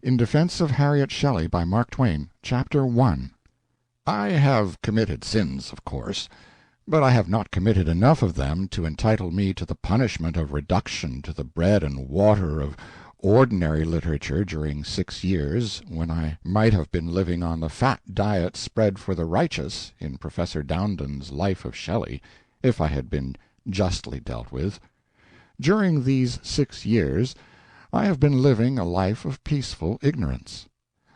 In Defense of Harriet Shelley, by Mark Twain. Chapter 1. I have committed sins, of course, but I have not committed enough of them to entitle me to the punishment of reduction to the bread and water of ordinary literature during 6 years, when I might have been living on the fat diet spread for the righteous in Professor Dowden's Life of Shelley, if I had been justly dealt with. During these 6 years I have been living a life of peaceful ignorance.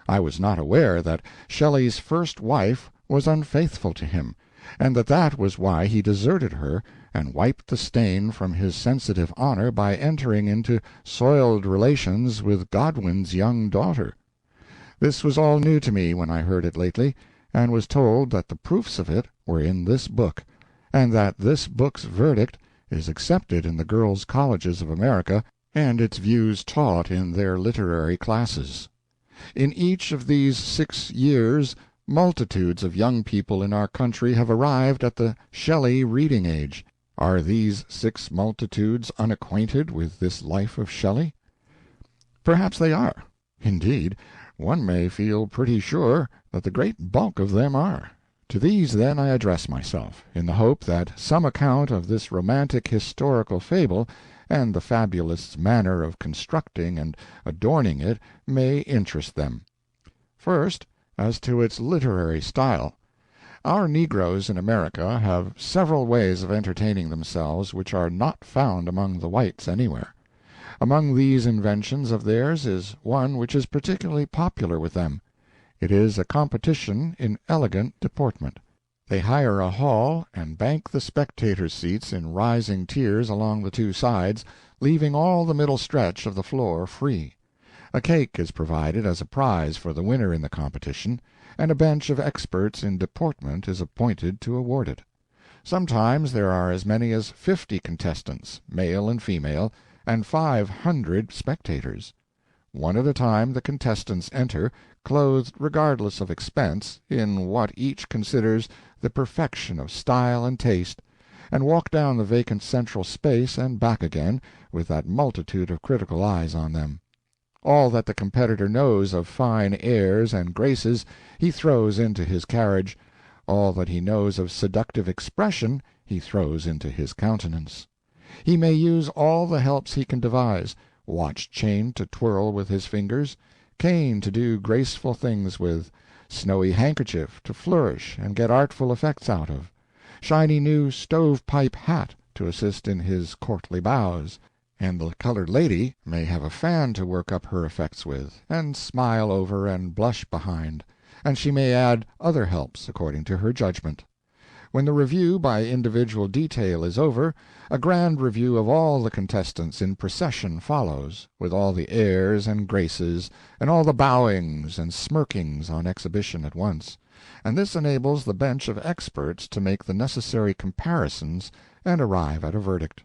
I was not aware that Shelley's first wife was unfaithful to him, and that was why he deserted her and wiped the stain from his sensitive honor by entering into soiled relations with Godwin's young daughter. This was all new to me when I heard it lately, and was told that the proofs of it were in this book, and that this book's verdict is accepted in the girls' colleges of America, and its views taught in their literary classes. In each of these 6 years multitudes of young people in our country have arrived at the Shelley reading age. Are these 6 multitudes unacquainted with this life of Shelley? Perhaps they are. Indeed, one may feel pretty sure that the great bulk of them are. To these, then, I address myself, in the hope that some account of this romantic historical fable, and the fabulist's manner of constructing and adorning it, may interest them. First, as to its literary style. Our negroes in America have several ways of entertaining themselves which are not found among the whites anywhere. Among these inventions of theirs is one which is particularly popular with them. It is a competition in elegant deportment. They hire a hall and bank the spectators' seats in rising tiers along the 2 sides, leaving all the middle stretch of the floor free. A cake is provided as a prize for the winner in the competition, and a bench of experts in deportment is appointed to award it. Sometimes there are as many as 50 contestants, male and female, and 500 spectators. One at a time the contestants enter, clothed regardless of expense, in what each considers the perfection of style and taste, and walk down the vacant central space and back again, with that multitude of critical eyes on them. All that the competitor knows of fine airs and graces he throws into his carriage, all that he knows of seductive expression he throws into his countenance. He may use all the helps he can devise, watch chain to twirl with his fingers, cane to do graceful things with, snowy handkerchief to flourish and get artful effects out of, shiny new stove-pipe hat to assist in his courtly bows, and the colored lady may have a fan to work up her effects with, and smile over and blush behind, and she may add other helps according to her judgment. When the review by individual detail is over, a grand review of all the contestants in procession follows, with all the airs and graces, and all the bowings and smirkings on exhibition at once, and this enables the bench of experts to make the necessary comparisons and arrive at a verdict.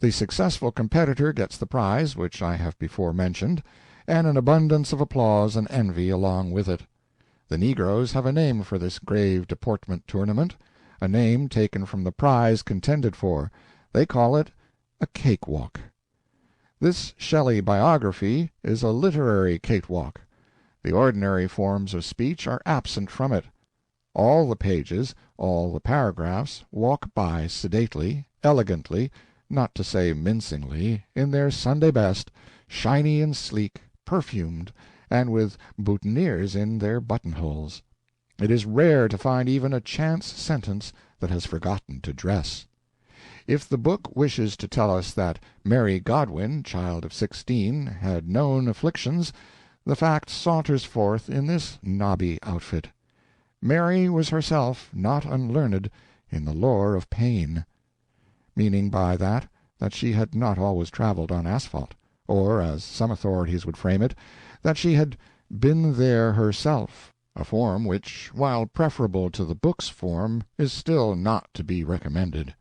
The successful competitor gets the prize which I have before mentioned, and an abundance of applause and envy along with it. The negroes have a name for this grave deportment tournament, a name taken from the prize contended for. They call it a cake-walk. This Shelley biography is a literary cake-walk. The ordinary forms of speech are absent from it. All the pages, all the paragraphs, walk by sedately, elegantly, not to say mincingly, in their Sunday best, shiny and sleek, perfumed, and with boutonnieres in their buttonholes. It is rare to find even a chance sentence that has forgotten to dress. If the book wishes to tell us that Mary Godwin, child of 16, had known afflictions, the fact saunters forth in this nobby outfit. Mary was herself not unlearned in the lore of pain, meaning by that she had not always traveled on asphalt, or, as some authorities would frame it, that she had been there herself, a form which, while preferable to the book's form, is still not to be recommended.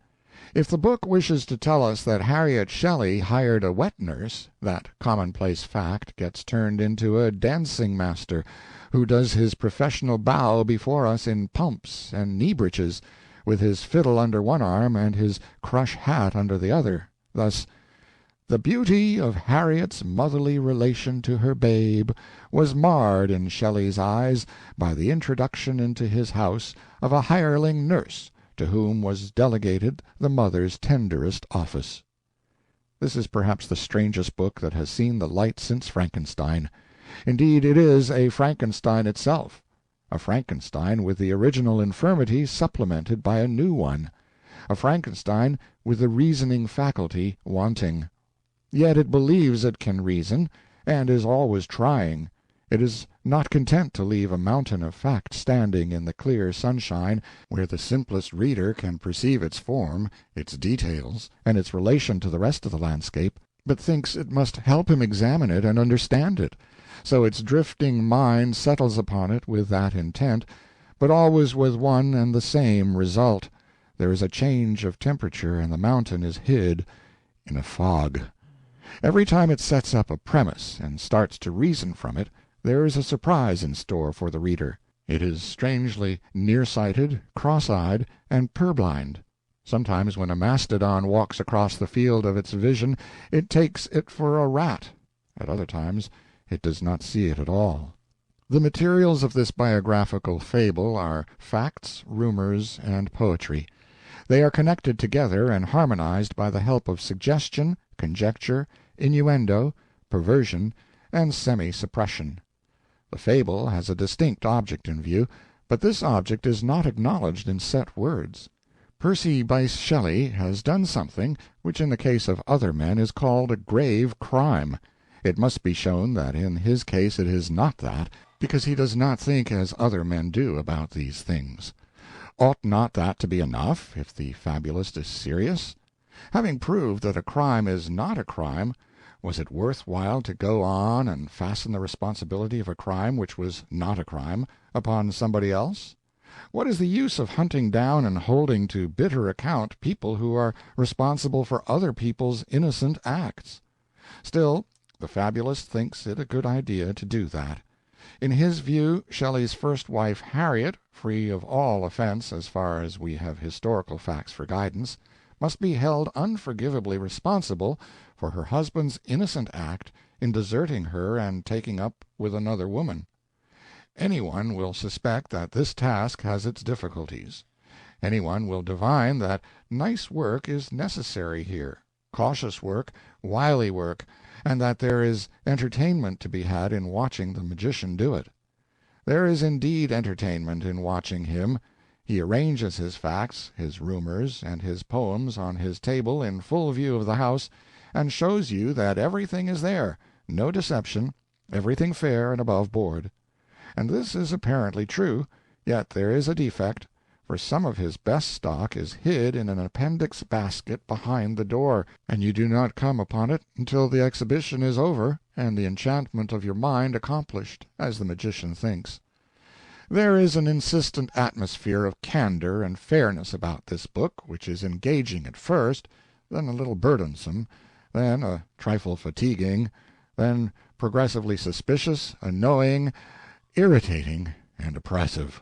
If the book wishes to tell us that Harriet Shelley hired a wet nurse, that commonplace fact gets turned into a dancing-master, who does his professional bow before us in pumps and knee-breeches, with his fiddle under one arm and his crush hat under the other. Thus, The beauty of Harriet's motherly relation to her babe was marred in Shelley's eyes by the introduction into his house of a hireling nurse, to whom was delegated the mother's tenderest office. This is perhaps the strangest book that has seen the light since Frankenstein. Indeed, it is a Frankenstein itself, a Frankenstein with the original infirmity supplemented by a new one, a Frankenstein with the reasoning faculty wanting. Yet it believes it can reason, and is always trying. It is not content to leave a mountain of fact standing in the clear sunshine, where the simplest reader can perceive its form, its details, and its relation to the rest of the landscape, but thinks it must help him examine it and understand it. So its drifting mind settles upon it with that intent, but always with one and the same result. There is a change of temperature, and the mountain is hid in a fog. Every time it sets up a premise and starts to reason from it, there is a surprise in store for the reader. It is strangely near-sighted, cross-eyed, and purblind. Sometimes when a mastodon walks across the field of its vision, it takes it for a rat. At other times it does not see it at all. The materials of this biographical fable are facts, rumors, and poetry. They are connected together and harmonized by the help of suggestion, conjecture, innuendo, perversion, and semi-suppression. The fable has a distinct object in view, but this object is not acknowledged in set words. Percy Shelley has done something which in the case of other men is called a grave crime. It must be shown that in his case it is not that, because he does not think as other men do about these things. Ought not that to be enough, if the fabulist is serious? Having proved that a crime is not a crime, was it worth while to go on and fasten the responsibility of a crime which was not a crime upon somebody else? What is the use of hunting down and holding to bitter account people who are responsible for other people's innocent acts? Still, the fabulist thinks it a good idea to do that. In his view, Shelley's first wife Harriet, free of all offense as far as we have historical facts for guidance, must be held unforgivably responsible for her husband's innocent act in deserting her and taking up with another woman. Anyone will suspect that this task has its difficulties. Anyone will divine that nice work is necessary here, cautious work, wily work, and that there is entertainment to be had in watching the magician do it. There is indeed entertainment in watching him. He arranges his facts, his rumors, and his poems on his table in full view of the house, and shows you that everything is there, no deception, everything fair and above board. And this is apparently true, yet there is a defect, for some of his best stock is hid in an appendix basket behind the door, and you do not come upon it until the exhibition is over and the enchantment of your mind accomplished, as the magician thinks. There is an insistent atmosphere of candor and fairness about this book which is engaging at first, then a little burdensome, then a trifle fatiguing, then progressively suspicious, annoying, irritating, and oppressive.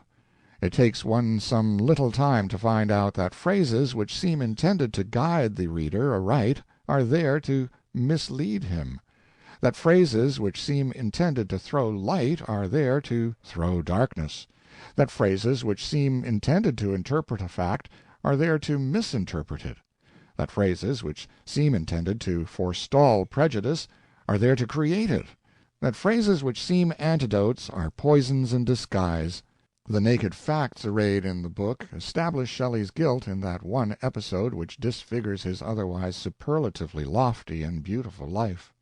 It takes one some little time to find out that phrases which seem intended to guide the reader aright are there to mislead him, that phrases which seem intended to throw light are there to throw darkness, that phrases which seem intended to interpret a fact are there to misinterpret it, that phrases which seem intended to forestall prejudice are there to create it, that phrases which seem antidotes are poisons in disguise. The naked facts arrayed in the book establish Shelley's guilt in that one episode which disfigures his otherwise superlatively lofty and beautiful life.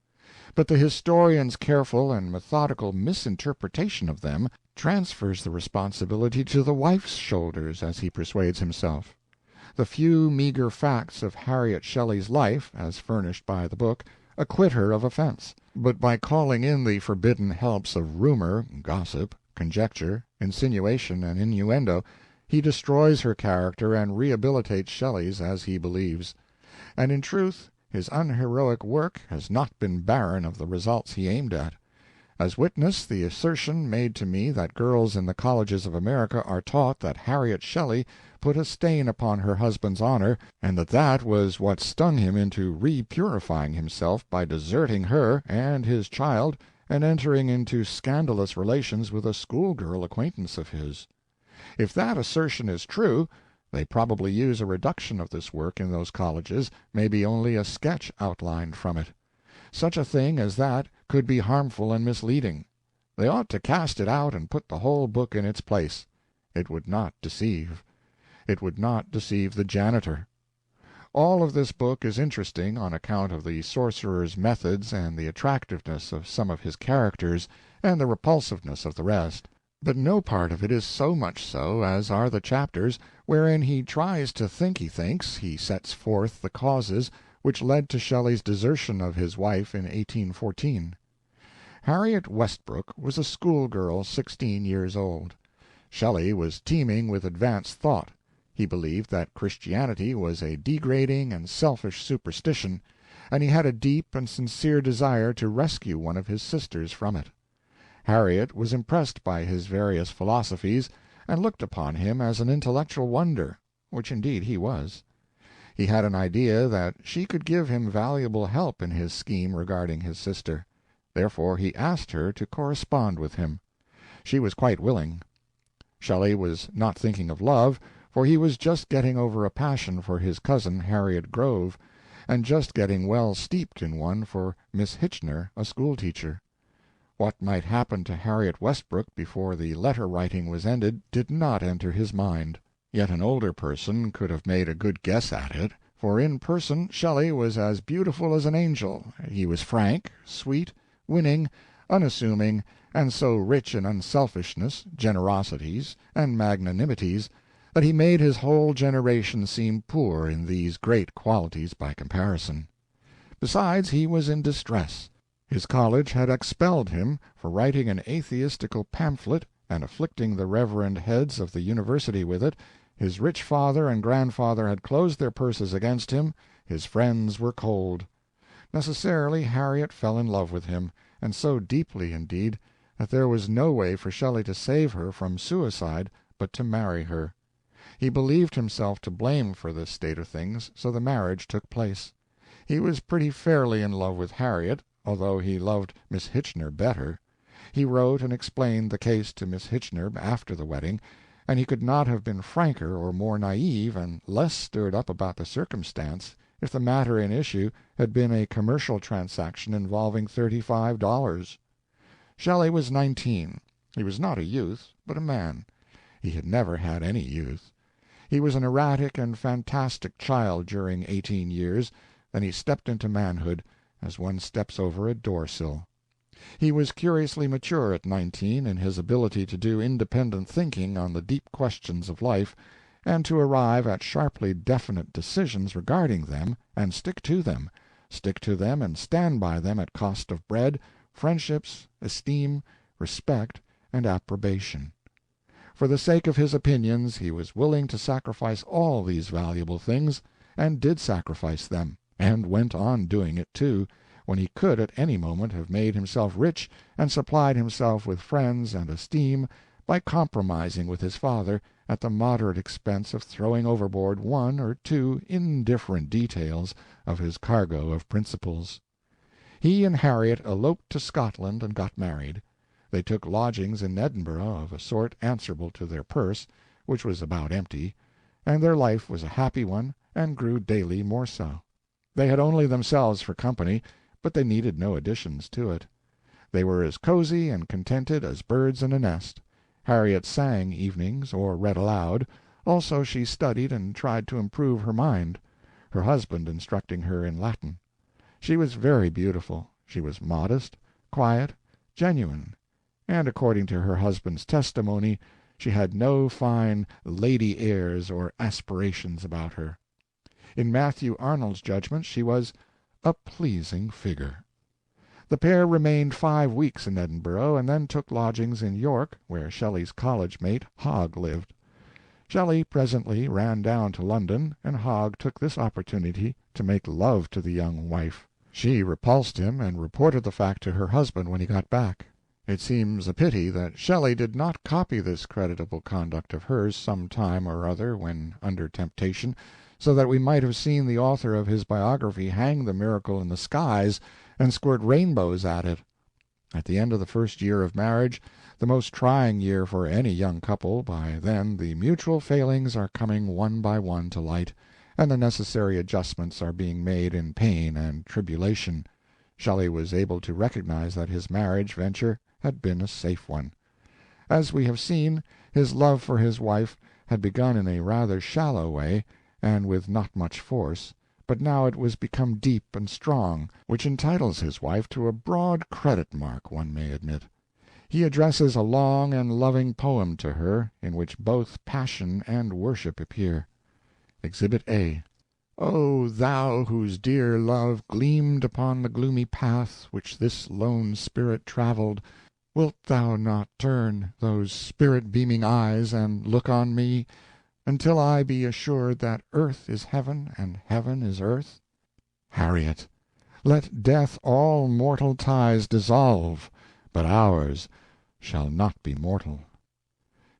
But the historian's careful and methodical misinterpretation of them transfers the responsibility to the wife's shoulders, as he persuades himself. The few meager facts of Harriet Shelley's life, as furnished by the book, acquit her of offense, but by calling in the forbidden helps of rumor, gossip, conjecture, insinuation, and innuendo, he destroys her character and rehabilitates Shelley's as he believes. And in truth, his unheroic work has not been barren of the results he aimed at. As witness the assertion made to me that girls in the colleges of America are taught that Harriet Shelley put a stain upon her husband's honor, and that that was what stung him into re-purifying himself by deserting her and his child and entering into scandalous relations with a schoolgirl acquaintance of his. If that assertion is true, they probably use a reduction of this work in those colleges, maybe only a sketch outlined from it. Such a thing as that could be harmful and misleading. They ought to cast it out and put the whole book in its place. It would not deceive. It would not deceive the janitor. All of this book is interesting on account of the sorcerer's methods and the attractiveness of some of his characters and the repulsiveness of the rest. But no part of it is so much so as are the chapters wherein he tries to think he thinks he sets forth the causes which led to Shelley's desertion of his wife in 1814. Harriet Westbrook was a schoolgirl 16 years old. Shelley was teeming with advanced thought. He believed that Christianity was a degrading and selfish superstition, and he had a deep and sincere desire to rescue one of his sisters from it. Harriet was impressed by his various philosophies, and looked upon him as an intellectual wonder, which indeed he was. He had an idea that she could give him valuable help in his scheme regarding his sister. Therefore he asked her to correspond with him. She was quite willing. Shelley was not thinking of love, for he was just getting over a passion for his cousin Harriet Grove, and just getting well steeped in one for Miss Hitchener, a schoolteacher. What might happen to Harriet Westbrook before the letter-writing was ended did not enter his mind. Yet an older person could have made a good guess at it, for in person Shelley was as beautiful as an angel. He was frank, sweet, winning, unassuming, and so rich in unselfishness, generosities, and magnanimities that he made his whole generation seem poor in these great qualities by comparison. Besides, he was in distress. His college had expelled him for writing an atheistical pamphlet and afflicting the reverend heads of the university with it. His rich father and grandfather had closed their purses against him. His friends were cold. Necessarily Harriet fell in love with him, and so deeply, indeed, that there was no way for Shelley to save her from suicide but to marry her. He believed himself to blame for this state of things, so the marriage took place. He was pretty fairly in love with Harriet, although he loved Miss Hitchener better. He wrote and explained the case to Miss Hitchener after the wedding, and he could not have been franker or more naive and less stirred up about the circumstance if the matter in issue had been a commercial transaction involving $35. Shelley was 19. He was not a youth, but a man. He had never had any youth. He was an erratic and fantastic child during 18 years, then he stepped into manhood, as one steps over a door-sill. He was curiously mature at 19 in his ability to do independent thinking on the deep questions of life, and to arrive at sharply definite decisions regarding them, and stick to them and stand by them at cost of bread, friendships, esteem, respect, and approbation. For the sake of his opinions he was willing to sacrifice all these valuable things, and did sacrifice them, and went on doing it, too, when he could at any moment have made himself rich and supplied himself with friends and esteem by compromising with his father at the moderate expense of throwing overboard one or two indifferent details of his cargo of principles. He and Harriet eloped to Scotland and got married. They took lodgings in Edinburgh of a sort answerable to their purse, which was about empty, and their life was a happy one and grew daily more so. They had only themselves for company, but they needed no additions to it. They were as cozy and contented as birds in a nest. Harriet sang evenings, or read aloud. Also she studied and tried to improve her mind, her husband instructing her in Latin. She was very beautiful. She was modest, quiet, genuine, and according to her husband's testimony, she had no fine lady airs or aspirations about her. In Matthew Arnold's judgment she was a pleasing figure. The pair remained 5 weeks in Edinburgh, and then took lodgings in York, where Shelley's college-mate Hogg lived. Shelley presently ran down to London, and Hogg took this opportunity to make love to the young wife. She repulsed him, and reported the fact to her husband when he got back. It seems a pity that Shelley did not copy this creditable conduct of hers some time or other when under temptation, so that we might have seen the author of his biography hang the miracle in the skies and squirt rainbows at it. At the end of the first year of marriage, the most trying year for any young couple, by then the mutual failings are coming one by one to light, and the necessary adjustments are being made in pain and tribulation. Shelley was able to recognize that his marriage venture had been a safe one. As we have seen, his love for his wife had begun in a rather shallow way, and with not much force, but now it was become deep and strong, which entitles his wife to a broad credit mark, one may admit. He addresses a long and loving poem to her, in which both passion and worship appear. Exhibit A. O thou whose dear love gleamed upon the gloomy path which this lone spirit travelled, wilt thou not turn those spirit-beaming eyes and look on me, until I be assured that earth is heaven and heaven is earth? Harriet, let death all mortal ties dissolve, but ours shall not be mortal.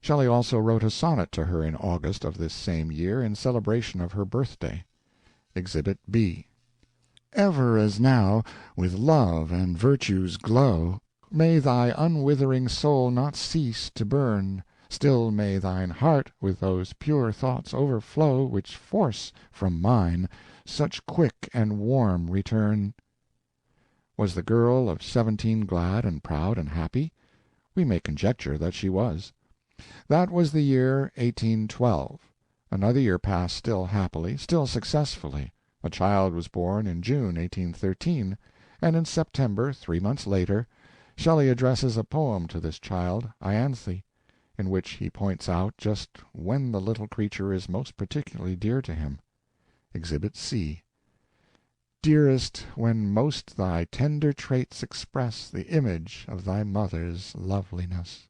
Shelley also wrote a sonnet to her in August of this same year in celebration of her birthday. Exhibit B. Ever as now, with love and virtue's glow, may thy unwithering soul not cease to burn, still may thine heart with those pure thoughts overflow which force from mine such quick and warm return. Was the girl of 17 glad and proud and happy? We may conjecture that she was. That was the year 1812. Another year passed still happily, still successfully. A child was born in June, 1813, and in September, 3 months later, Shelley addresses a poem to this child, Ianthe, in which he points out just when the little creature is most particularly dear to him. Exhibit C. Dearest, when most thy tender traits express the image of thy mother's loveliness.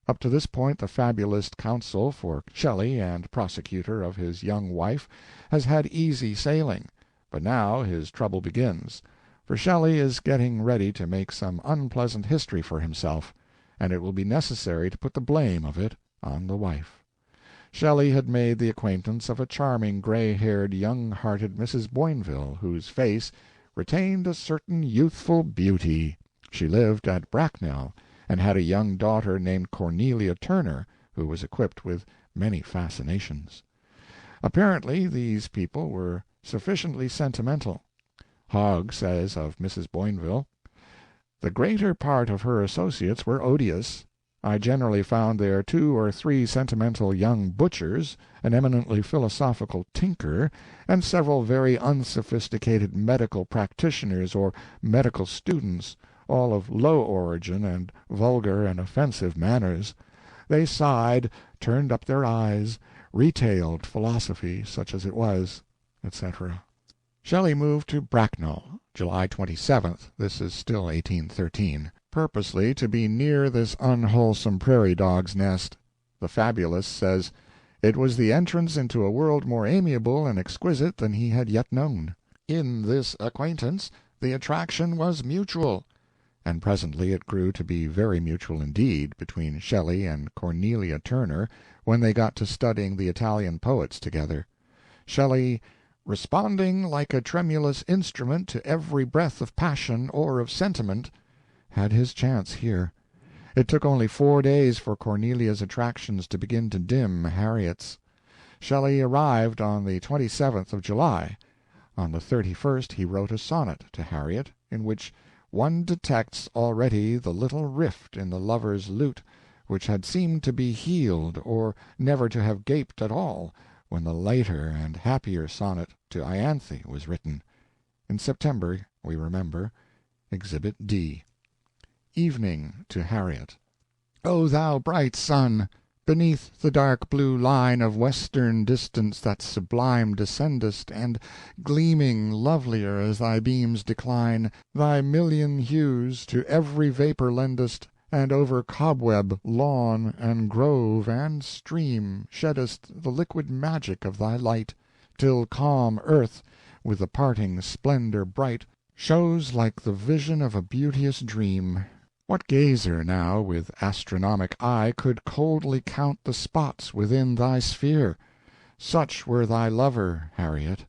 Up to this point the fabulist counsel for Shelley and prosecutor of his young wife has had easy sailing, but now his trouble begins, for Shelley is getting ready to make some unpleasant history for himself, and it will be necessary to put the blame of it on the wife. Shelley had made the acquaintance of a charming gray-haired, young-hearted Mrs. Boinville, whose face retained a certain youthful beauty. She lived at Bracknell, and had a young daughter named Cornelia Turner, who was equipped with many fascinations. Apparently these people were sufficiently sentimental. Hogg says of Mrs. Boinville, "The greater part of her associates were odious. I generally found there 2 or 3 sentimental young butchers, an eminently philosophical tinker, and several very unsophisticated medical practitioners or medical students, all of low origin and vulgar and offensive manners. They sighed, turned up their eyes, retailed philosophy, such as it was," etc. Shelley moved to Bracknell, July 27th, this is still 1813, purposely to be near this unwholesome prairie dog's nest. The fabulist says, "It was the entrance into a world more amiable and exquisite than he had yet known. In this acquaintance the attraction was mutual." And presently it grew to be very mutual indeed between Shelley and Cornelia Turner when they got to studying the Italian poets together. Shelley, "responding like a tremulous instrument to every breath of passion or of sentiment," had his chance here. It took only 4 days for Cornelia's attractions to begin to dim Harriet's. Shelley arrived on the 27th of July. On the 31st he wrote a sonnet to Harriet, in which one detects already the little rift in the lover's lute which had seemed to be healed or never to have gaped at all when the later and happier sonnet to Ianthe was written. In September, we remember. Exhibit D. Evening to Harriet. O thou bright sun! Beneath the dark blue line of western distance that sublime descendest, and, gleaming lovelier as thy beams decline, thy million hues to every vapor lendest, and over cobweb, lawn, and grove, and stream sheddest the liquid magic of thy light, till calm earth, with the parting splendor bright, shows like the vision of a beauteous dream. What gazer now with astronomic eye could coldly count the spots within thy sphere? Such were thy lover, Harriet.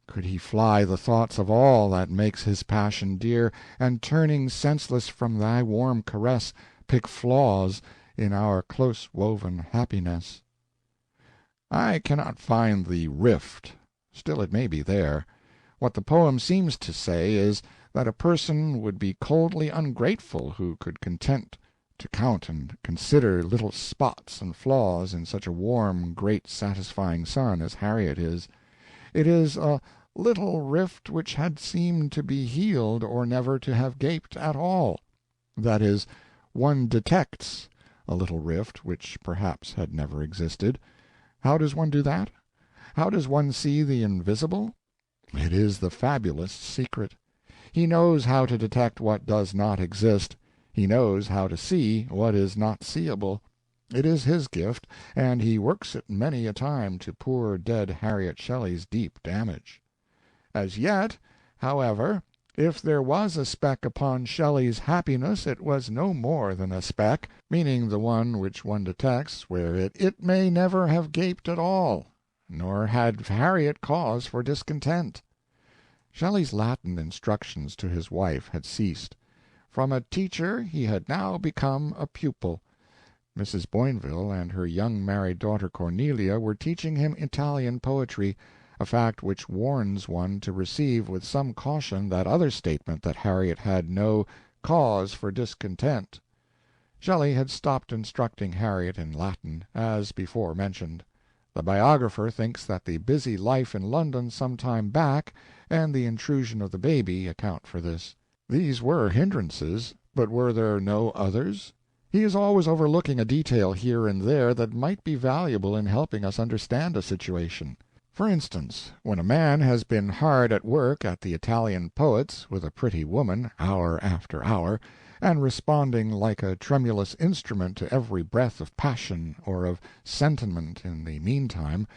Could he fly the thoughts of all that makes his passion dear, and turning senseless from thy warm caress, pick flaws in our close-woven happiness? I cannot find the rift, still it may be there. What the poem seems to say is, that a person would be coldly ungrateful who could content to count and consider little spots and flaws in such a warm, great, satisfying sun as Harriet is. It is a little rift which had seemed to be healed or never to have gaped at all. That is, one detects a little rift which perhaps had never existed. How does one do that? How does one see the invisible? It is the fabulist's secret. He knows how to detect what does not exist. He knows how to see what is not seeable. It is his gift, and he works it many a time to poor dead Harriet Shelley's deep damage. As yet, however, if there was a speck upon Shelley's happiness, it was no more than a speck, meaning the one which one detects where it may never have gaped at all, nor had Harriet cause for discontent. Shelley's Latin instructions to his wife had ceased. From a teacher he had now become a pupil. Mrs. Boinville and her young married daughter Cornelia were teaching him Italian poetry, a fact which warns one to receive with some caution that other statement that Harriet had no cause for discontent. Shelley had stopped instructing Harriet in Latin, as before mentioned. The biographer thinks that the busy life in London some time back, and the intrusion of the baby, account for this. These were hindrances, but were there no others? He is always overlooking a detail here and there that might be valuable in helping us understand a situation. For instance, when a man has been hard at work at the Italian poets with a pretty woman, hour after hour, and responding like a tremulous instrument to every breath of passion or of sentiment in the meantime,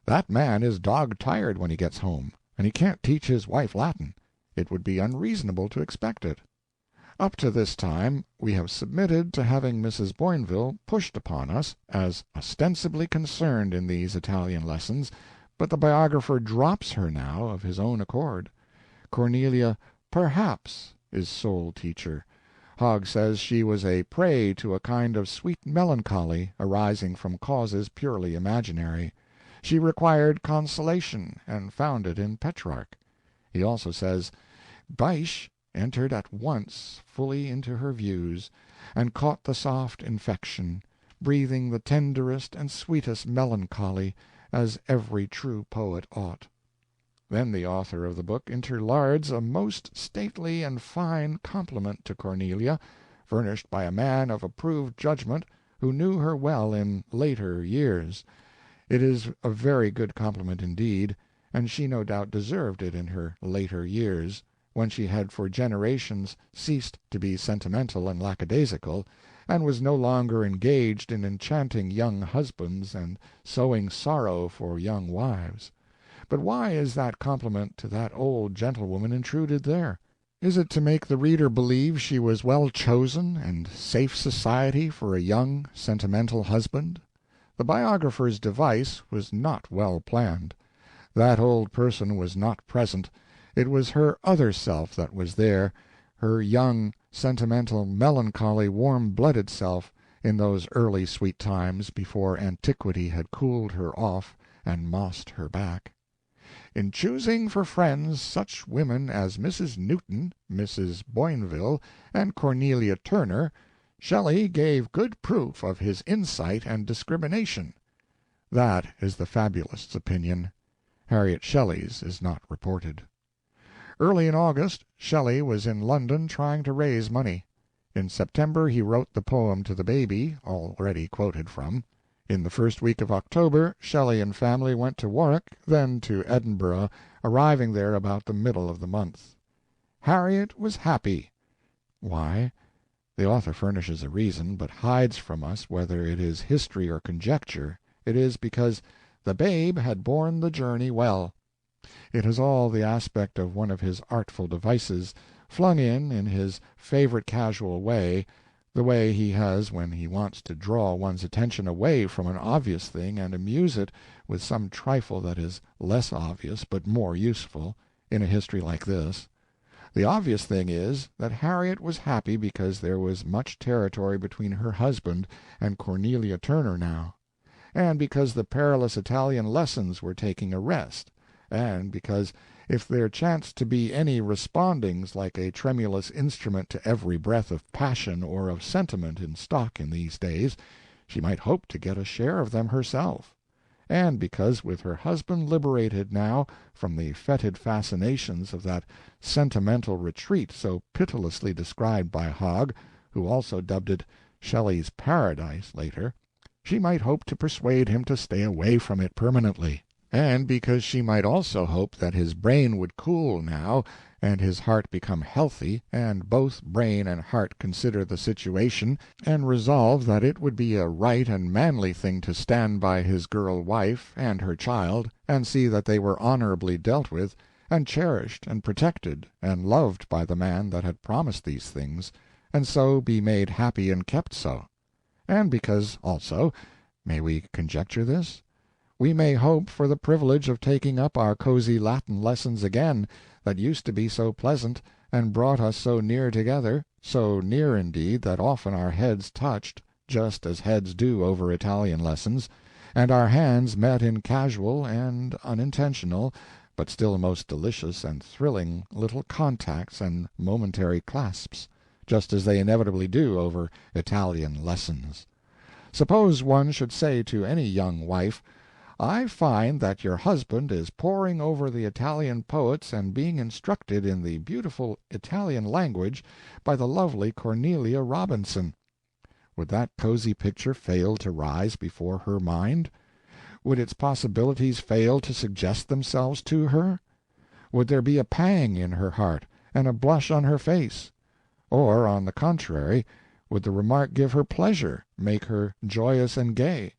that man is dog-tired when he gets home, and he can't teach his wife Latin. It would be unreasonable to expect it. Up to this time we have submitted to having Mrs. Boinville pushed upon us as ostensibly concerned in these Italian lessons, but the biographer drops her now of his own accord. Cornelia, perhaps, is sole teacher. Hogg says she was a prey to a kind of sweet melancholy arising from causes purely imaginary. She required consolation, and found it in Petrarch. He also says, Bysshe entered at once fully into her views, and caught the soft infection, breathing the tenderest and sweetest melancholy, as every true poet ought. Then the author of the book interlards a most stately and fine compliment to Cornelia, furnished by a man of approved judgment who knew her well in later years. It is a very good compliment indeed, and she no doubt deserved it in her later years, when she had for generations ceased to be sentimental and lackadaisical, and was no longer engaged in enchanting young husbands and sowing sorrow for young wives. But why is that compliment to that old gentlewoman intruded there? Is it to make the reader believe she was well chosen and safe society for a young, sentimental husband? The biographer's device was not well planned. That old person was not present. It was her other self that was there, her young, sentimental, melancholy, warm-blooded self, in those early sweet times before antiquity had cooled her off and mossed her back. In choosing for friends such women as Mrs. Newton, Mrs. Boinville, and Cornelia Turner, Shelley gave good proof of his insight and discrimination. That is the fabulist's opinion. Harriet Shelley's is not reported. Early in August, Shelley was in London trying to raise money. In September he wrote the poem to the baby, already quoted from. In the first week of October, Shelley and family went to Warwick, then to Edinburgh, arriving there about the middle of the month. Harriet was happy. Why? The author furnishes a reason, but hides from us whether it is history or conjecture. It is because the babe had borne the journey well. It has all the aspect of one of his artful devices, flung in his favorite casual way, the way he has when he wants to draw one's attention away from an obvious thing and amuse it with some trifle that is less obvious but more useful, in a history like this. The obvious thing is that Harriet was happy because there was much territory between her husband and Cornelia Turner now, and because the perilous Italian lessons were taking a rest, and because if there chanced to be any respondings like a tremulous instrument to every breath of passion or of sentiment in stock in these days, she might hope to get a share of them herself, and because with her husband liberated now from the fetid fascinations of that sentimental retreat so pitilessly described by Hogg, who also dubbed it Shelley's paradise later, she might hope to persuade him to stay away from it permanently, and because she might also hope that his brain would cool now, and his heart become healthy, and both brain and heart consider the situation, and resolve that it would be a right and manly thing to stand by his girl wife and her child, and see that they were honorably dealt with, and cherished, and protected, and loved by the man that had promised these things, and so be made happy and kept so. And because, also, may we conjecture this? We may hope for the privilege of taking up our cozy Latin lessons again, that used to be so pleasant, and brought us so near together, so near indeed that often our heads touched, just as heads do over Italian lessons, and our hands met in casual and unintentional, but still most delicious and thrilling little contacts and momentary clasps, just as they inevitably do over Italian lessons. Suppose one should say to any young wife, "I find that your husband is poring over the Italian poets and being instructed in the beautiful Italian language by the lovely Cornelia Robinson." Would that cozy picture fail to rise before her mind? Would its possibilities fail to suggest themselves to her? Would there be a pang in her heart, and a blush on her face? Or, on the contrary, would the remark give her pleasure, make her joyous and gay?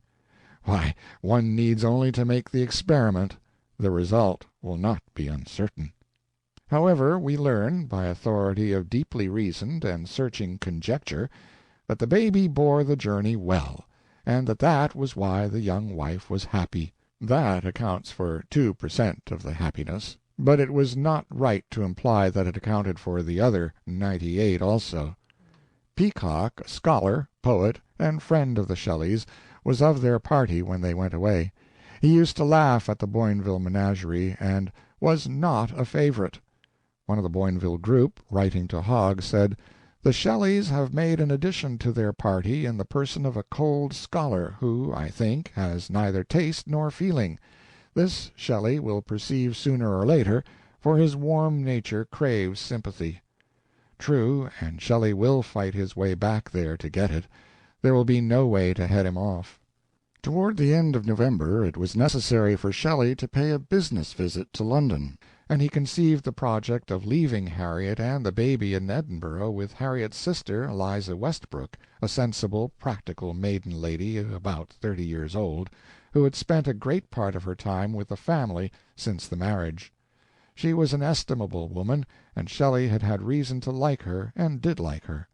Why, one needs only to make the experiment. The result will not be uncertain. However, we learn, by authority of deeply reasoned and searching conjecture, that the baby bore the journey well, and that was why the young wife was happy. That accounts for 2% of the happiness, but it was not right to imply that it accounted for the other 98 also. Peacock, a scholar, poet, and friend of the Shelleys, was of their party when they went away. He used to laugh at the Boinville menagerie, and was not a favorite. One of the Boinville group, writing to Hogg, said, "The Shelleys have made an addition to their party in the person of a cold scholar, who, I think, has neither taste nor feeling. This Shelley will perceive sooner or later, for his warm nature craves sympathy." True, and Shelley will fight his way back there to get it. There will be no way to head him off. Toward the end of November it was necessary for Shelley to pay a business visit to London, and he conceived the project of leaving Harriet and the baby in Edinburgh with Harriet's sister, Eliza Westbrook, a sensible, practical maiden lady about 30 years old, who had spent a great part of her time with the family since the marriage. She was an estimable woman, and Shelley had had reason to like her, and did like her.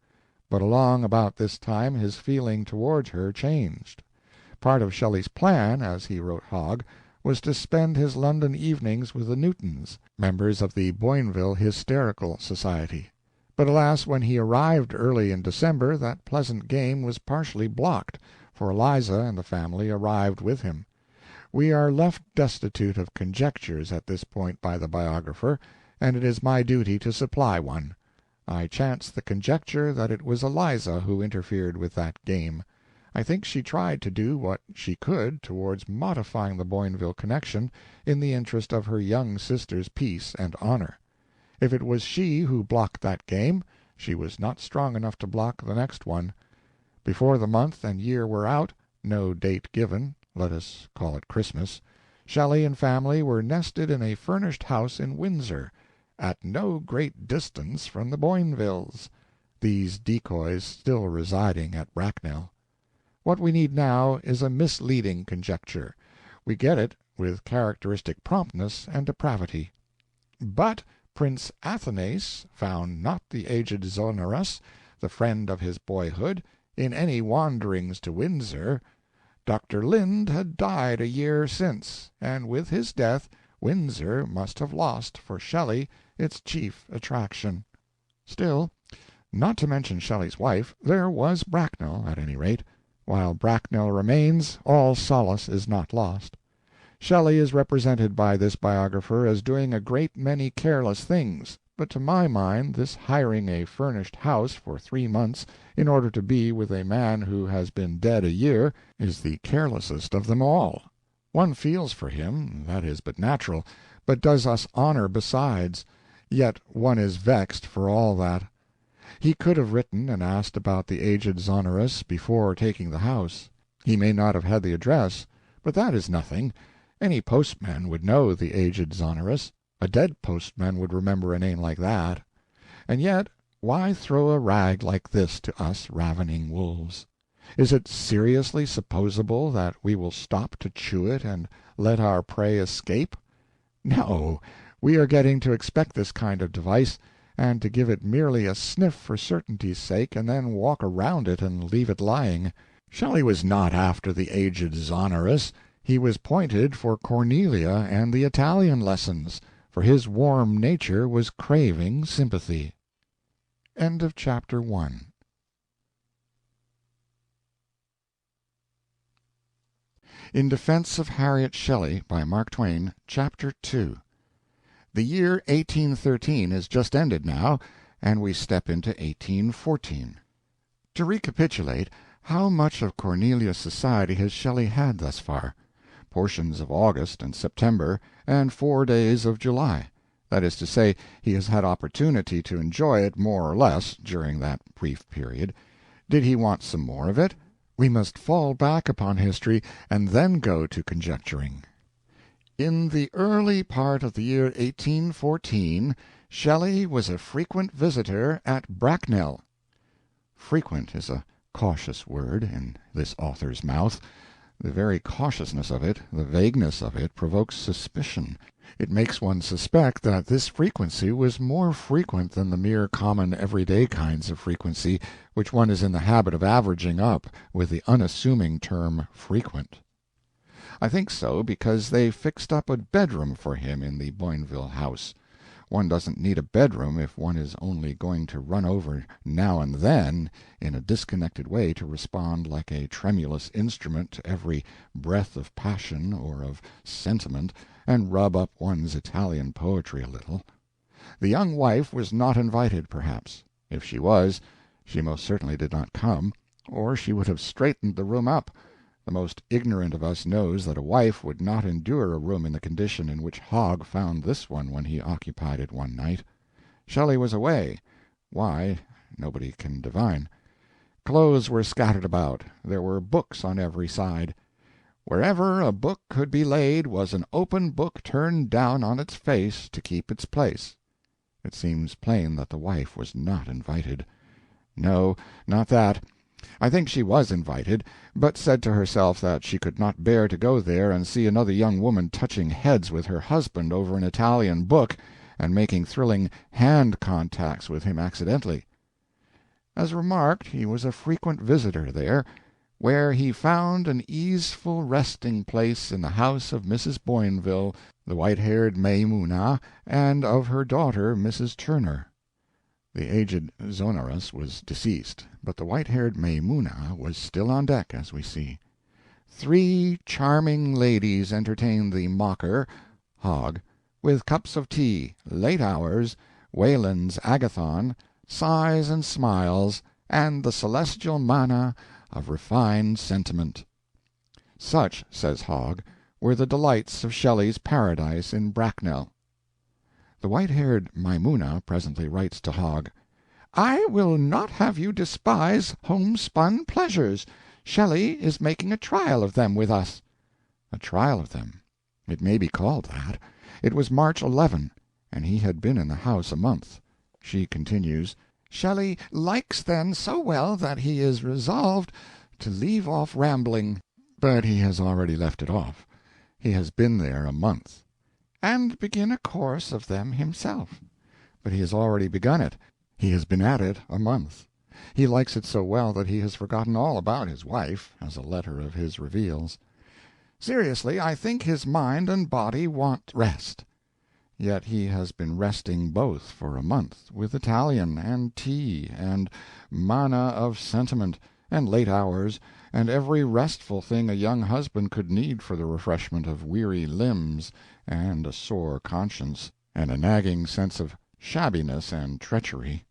But along about this time his feeling towards her changed. Part of Shelley's plan, as he wrote Hogg, was to spend his London evenings with the Newtons, members of the Boinville Hysterical Society. But alas, when he arrived early in December, that pleasant game was partially blocked, for Eliza and the family arrived with him. We are left destitute of conjectures at this point by the biographer, and it is my duty to supply one. I chance the conjecture that it was Eliza who interfered with that game. I think she tried to do what she could towards modifying the Boinville connection in the interest of her young sister's peace and honor. If it was she who blocked that game, she was not strong enough to block the next one. Before the month and year were out, no date given, let us call it Christmas, Shelley and family were nested in a furnished house in Windsor, at no great distance from the Boinvilles, these decoys still residing at Bracknell. What we need now is a misleading conjecture. We get it with characteristic promptness and depravity. But Prince Athanase found not the aged Zonoras, the friend of his boyhood, in any wanderings to Windsor. Dr. Lind had died a year since, and with his death Windsor must have lost for Shelley its chief attraction. Still, not to mention Shelley's wife, there was Bracknell, at any rate. While Bracknell remains, all solace is not lost. Shelley is represented by this biographer as doing a great many careless things, but to my mind this hiring a furnished house for 3 months in order to be with a man who has been dead a year is the carelessest of them all. One feels for him, that is but natural, but does us honor besides, yet one is vexed for all that. He could have written and asked about the aged Zonoras before taking the house. He may not have had the address, but that is nothing. Any postman would know the aged Zonoras. A dead postman would remember a name like that. And yet, why throw a rag like this to us ravening wolves? Is it seriously supposable that we will stop to chew it and let our prey escape? No, we are getting to expect this kind of device, and to give it merely a sniff for certainty's sake, and then walk around it and leave it lying. Shelley was not after the aged Zonoras. He was pointed for Cornelia and the Italian lessons, for his warm nature was craving sympathy. End of chapter 1. In Defense of Harriet Shelley, by Mark Twain, Chapter 2. The year 1813 is just ended now, and we step into 1814. To recapitulate, how much of Cornelia's society has Shelley had thus far? Portions of August and September, and 4 days of July. That is to say, he has had opportunity to enjoy it more or less during that brief period. Did he want some more of it? We must fall back upon history, and then go to conjecturing. In the early part of the year 1814, Shelley was a frequent visitor at Bracknell. Frequent is a cautious word in this author's mouth. The very cautiousness of it, the vagueness of it, provokes suspicion. It makes one suspect that this frequency was more frequent than the mere common everyday kinds of frequency which one is in the habit of averaging up with the unassuming term frequent. I think so because they fixed up a bedroom for him in the Boinville house. One doesn't need a bedroom if one is only going to run over now and then in a disconnected way to respond like a tremulous instrument to every breath of passion or of sentiment, and rub up one's Italian poetry a little. The young wife was not invited, perhaps. If she was, she most certainly did not come, or she would have straightened the room up. The most ignorant of us knows that a wife would not endure a room in the condition in which Hogg found this one when he occupied it one night. Shelley was away. Why, nobody can divine. Clothes were scattered about. There were books on every side. Wherever a book could be laid was an open book turned down on its face to keep its place. It seems plain that the wife was not invited. No, not that. I think she was invited, but said to herself that she could not bear to go there and see another young woman touching heads with her husband over an Italian book, and making thrilling hand contacts with him accidentally. As remarked, he was a frequent visitor there, where he found an easeful resting-place in the house of Mrs. Boinville, the white-haired Maymunah, and of her daughter Mrs. Turner. The aged Zonoras was deceased, but the white-haired Maymunah was still on deck, as we see. 3 charming ladies entertained the mocker, Hogg, with cups of tea, late hours, Wayland's Agathon, sighs and smiles, and the celestial manna of refined sentiment. Such, says Hogg, were the delights of Shelley's paradise in Bracknell. The white-haired Maymunah presently writes to Hogg, "I will not have you despise homespun pleasures. Shelley is making a trial of them with us." A trial of them. It may be called that. It was March 11, and he had been in the house a month. She continues, "Shelley likes them so well that he is resolved to leave off rambling." But he has already left it off. He has been there a month. "And begin a course of them himself." But he has already begun it. He has been at it a month. He likes it so well that he has forgotten all about his wife, as a letter of his reveals. Seriously, I think his mind and body want rest. Yet he has been resting both for a month, with Italian, and tea, and manna of sentiment, and late hours, and every restful thing a young husband could need for the refreshment of weary limbs, and a sore conscience, and a nagging sense of shabbiness and treachery.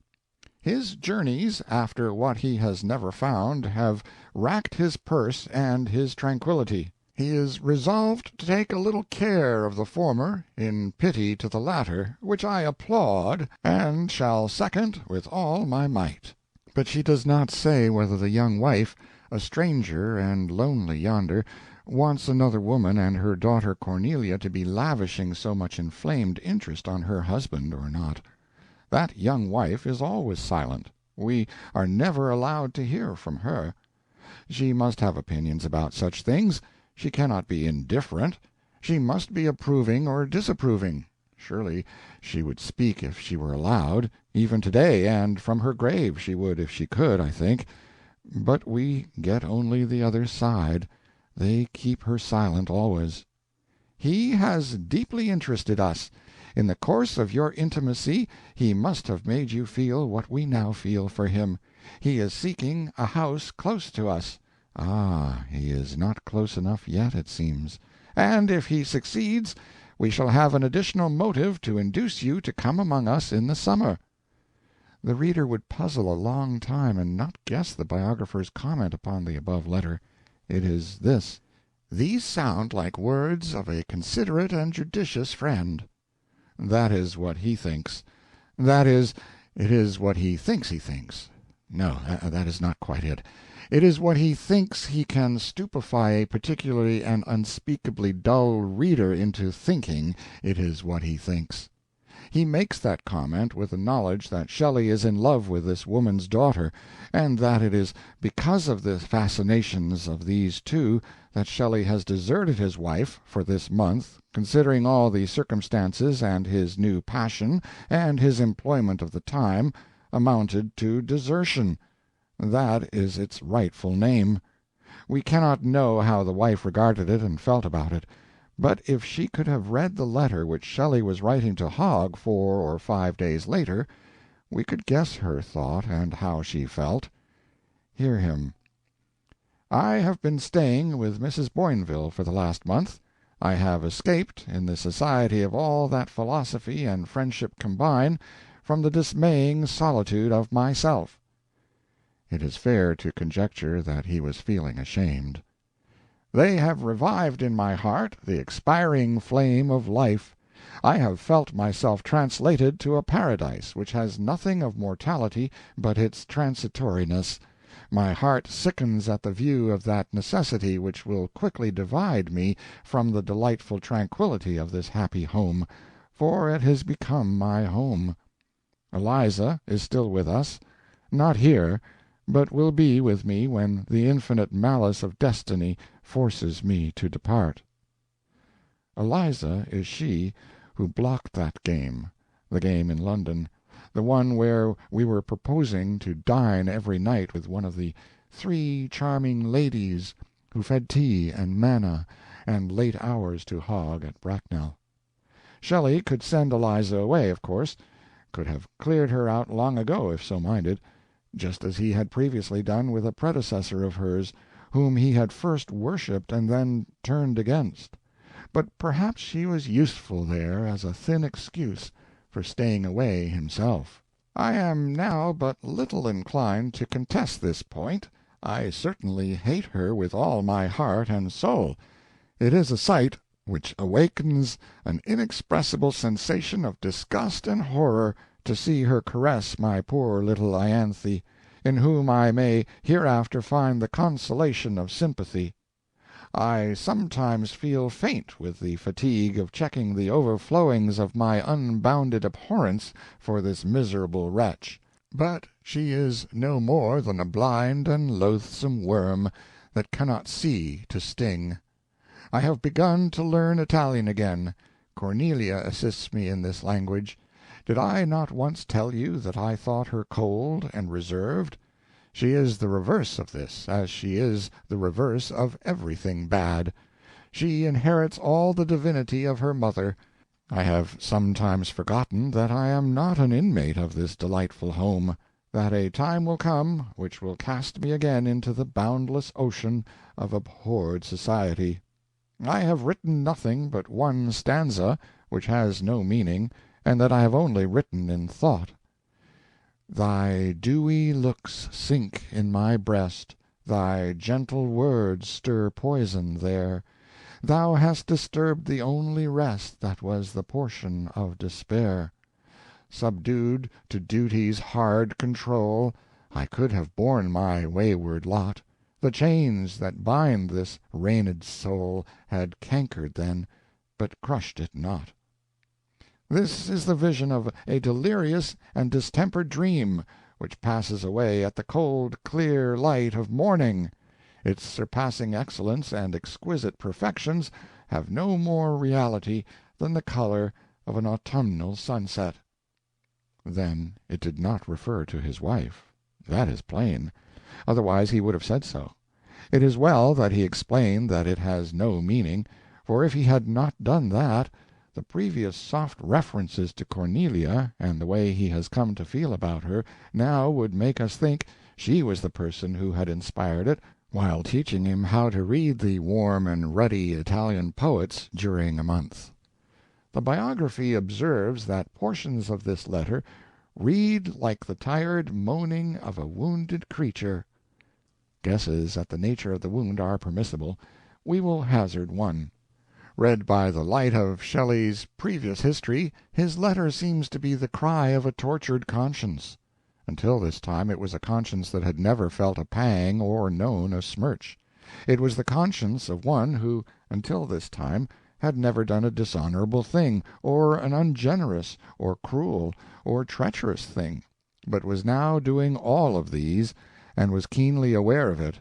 His journeys after what he has never found have racked his purse and his tranquillity. He is resolved to take a little care of the former, in pity to the latter, which I applaud, and shall second with all my might. But she does not say whether the young wife, a stranger and lonely yonder, wants another woman and her daughter Cornelia to be lavishing so much inflamed interest on her husband or not. That young wife is always silent. We are never allowed to hear from her. She must have opinions about such things. She cannot be indifferent. She must be approving or disapproving. Surely she would speak if she were allowed, even today, and from her grave she would if she could, I think. But we get only the other side. They keep her silent always. He has deeply interested us. In the course of your intimacy he must have made you feel what we now feel for him. He is seeking a house close to us. Ah, he is not close enough yet, it seems. And if he succeeds, we shall have an additional motive to induce you to come among us in the summer. The reader would puzzle a long time and not guess the biographer's comment upon the above letter. It is this: "These sound like words of a considerate and judicious friend." That is what he thinks. That is, it is what he thinks. No, that is not quite it. It is what he thinks he can stupefy a particularly and unspeakably dull reader into thinking. It is what he thinks. He makes that comment with the knowledge that Shelley is in love with this woman's daughter, and that it is because of the fascinations of these two that Shelley has deserted his wife for this month, considering all the circumstances, and his new passion, and his employment of the time, amounted to desertion. That is its rightful name. We cannot know how the wife regarded it and felt about it. But if she could have read the letter which Shelley was writing to Hogg 4 or 5 days later, we could guess her thought and how she felt. Hear him: "I have been staying with Mrs. Boinville for the last month. I have escaped, in the society of all that philosophy and friendship combine, from the dismaying solitude of myself." It is fair to conjecture that he was feeling ashamed. "They have revived in my heart the expiring flame of life. I have felt myself translated to a paradise which has nothing of mortality but its transitoriness. My heart sickens at the view of that necessity which will quickly divide me from the delightful tranquillity of this happy home, for it has become my home. Eliza is still with us, not here, but will be with me when the infinite malice of destiny forces me to depart." Eliza is she who blocked that game, the game in London, the one where we were proposing to dine every night with one of the 3 charming ladies who fed tea and manna and late hours to Hogg at Bracknell. Shelley could send Eliza away, of course, could have cleared her out long ago if so minded, just as he had previously done with a predecessor of hers, whom he had first worshipped and then turned against. But perhaps she was useful there as a thin excuse for staying away himself. I am now but little inclined to contest this point. I certainly hate her with all my heart and soul. It is a sight which awakens an inexpressible sensation of disgust and horror to see her caress my poor little Ianthe, in whom I may hereafter find the consolation of sympathy. I sometimes feel faint with the fatigue of checking the overflowings of my unbounded abhorrence for this miserable wretch. But she is no more than a blind and loathsome worm that cannot see to sting. I have begun to learn Italian again. Cornelia assists me in this language. Did I not once tell you that I thought her cold and reserved? She is the reverse of this, as she is the reverse of everything bad. She inherits all the divinity of her mother. I have sometimes forgotten that I am not an inmate of this delightful home, that a time will come which will cast me again into the boundless ocean of abhorred society. I have written nothing but one stanza, which has no meaning, and that I have only written in thought. Thy dewy looks sink in my breast, thy gentle words stir poison there. Thou hast disturbed the only rest that was the portion of despair. Subdued to duty's hard control, I could have borne my wayward lot. The chains that bind this reigned soul had cankered then, but crushed it not. This is the vision of a delirious and distempered dream, which passes away at the cold, clear light of morning. Its surpassing excellence and exquisite perfections have no more reality than the color of an autumnal sunset. Then it did not refer to his wife. That is plain. Otherwise he would have said so. It is well that he explained that it has no meaning, for if he had not done that, the previous soft references to Cornelia, and the way he has come to feel about her, now would make us think she was the person who had inspired it while teaching him how to read the warm and ruddy Italian poets during a month. The biography observes that portions of this letter read like the tired moaning of a wounded creature. Guesses at the nature of the wound are permissible. We will hazard one. Read by the light of Shelley's previous history, his letter seems to be the cry of a tortured conscience. Until this time it was a conscience that had never felt a pang or known a smirch. It was the conscience of one who, until this time, had never done a dishonorable thing, or an ungenerous, or cruel, or treacherous thing, but was now doing all of these, and was keenly aware of it.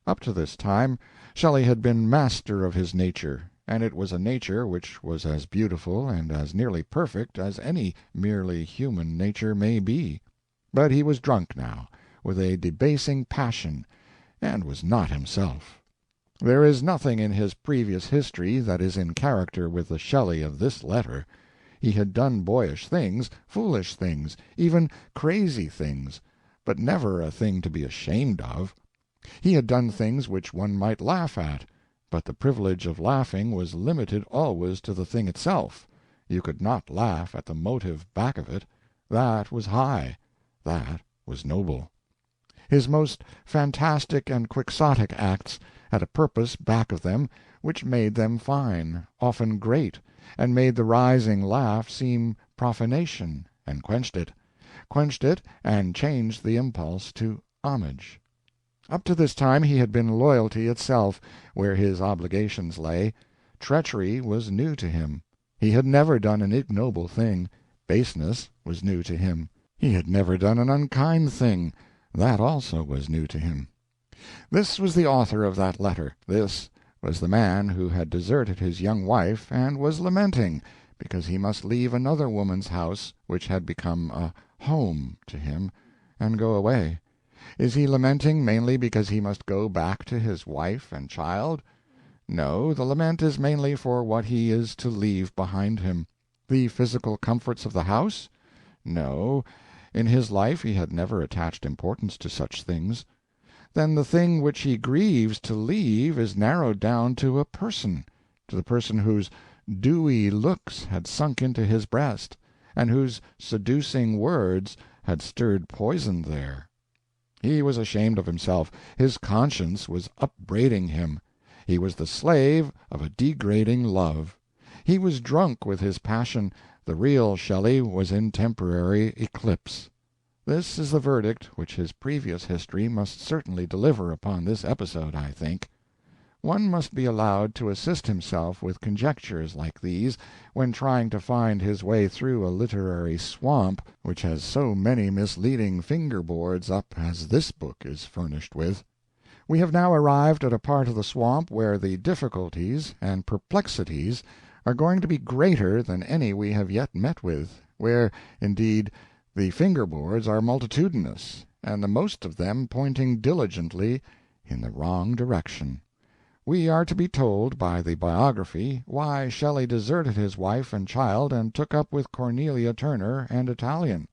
Up to this time Shelley had been master of his nature, and it was a nature which was as beautiful and as nearly perfect as any merely human nature may be. But he was drunk now, with a debasing passion, and was not himself. There is nothing in his previous history that is in character with the Shelley of this letter. He had done boyish things, foolish things, even crazy things, but never a thing to be ashamed of. He had done things which one might laugh at, but the privilege of laughing was limited always to the thing itself. You could not laugh at the motive back of it. That was high. That was noble. His most fantastic and quixotic acts had a purpose back of them which made them fine, often great, and made the rising laugh seem profanation, and quenched it, and changed the impulse to homage. Up to this time he had been loyalty itself, where his obligations lay. Treachery was new to him. He had never done an ignoble thing. Baseness was new to him. He had never done an unkind thing. That also was new to him. This was the author of that letter. This was the man who had deserted his young wife and was lamenting because he must leave another woman's house which had become a home to him, and go away. Is he lamenting mainly because he must go back to his wife and child? No, the lament is mainly for what he is to leave behind him. The physical comforts of the house? No, in his life he had never attached importance to such things. Then the thing which he grieves to leave is narrowed down to a person, to the person whose dewy looks had sunk into his breast, and whose seducing words had stirred poison there. He was ashamed of himself. His conscience was upbraiding him. He was the slave of a degrading love. He was drunk with his passion. The real Shelley was in temporary eclipse. This is the verdict which his previous history must certainly deliver upon this episode, I think. One must be allowed to assist himself with conjectures like these when trying to find his way through a literary swamp which has so many misleading finger-boards up as this book is furnished with. We have now arrived at a part of the swamp where the difficulties and perplexities are going to be greater than any we have yet met with, where, indeed, the finger-boards are multitudinous, and the most of them pointing diligently in the wrong direction. We are to be told by the biography why Shelley deserted his wife and child and took up with Cornelia Turner and Italian.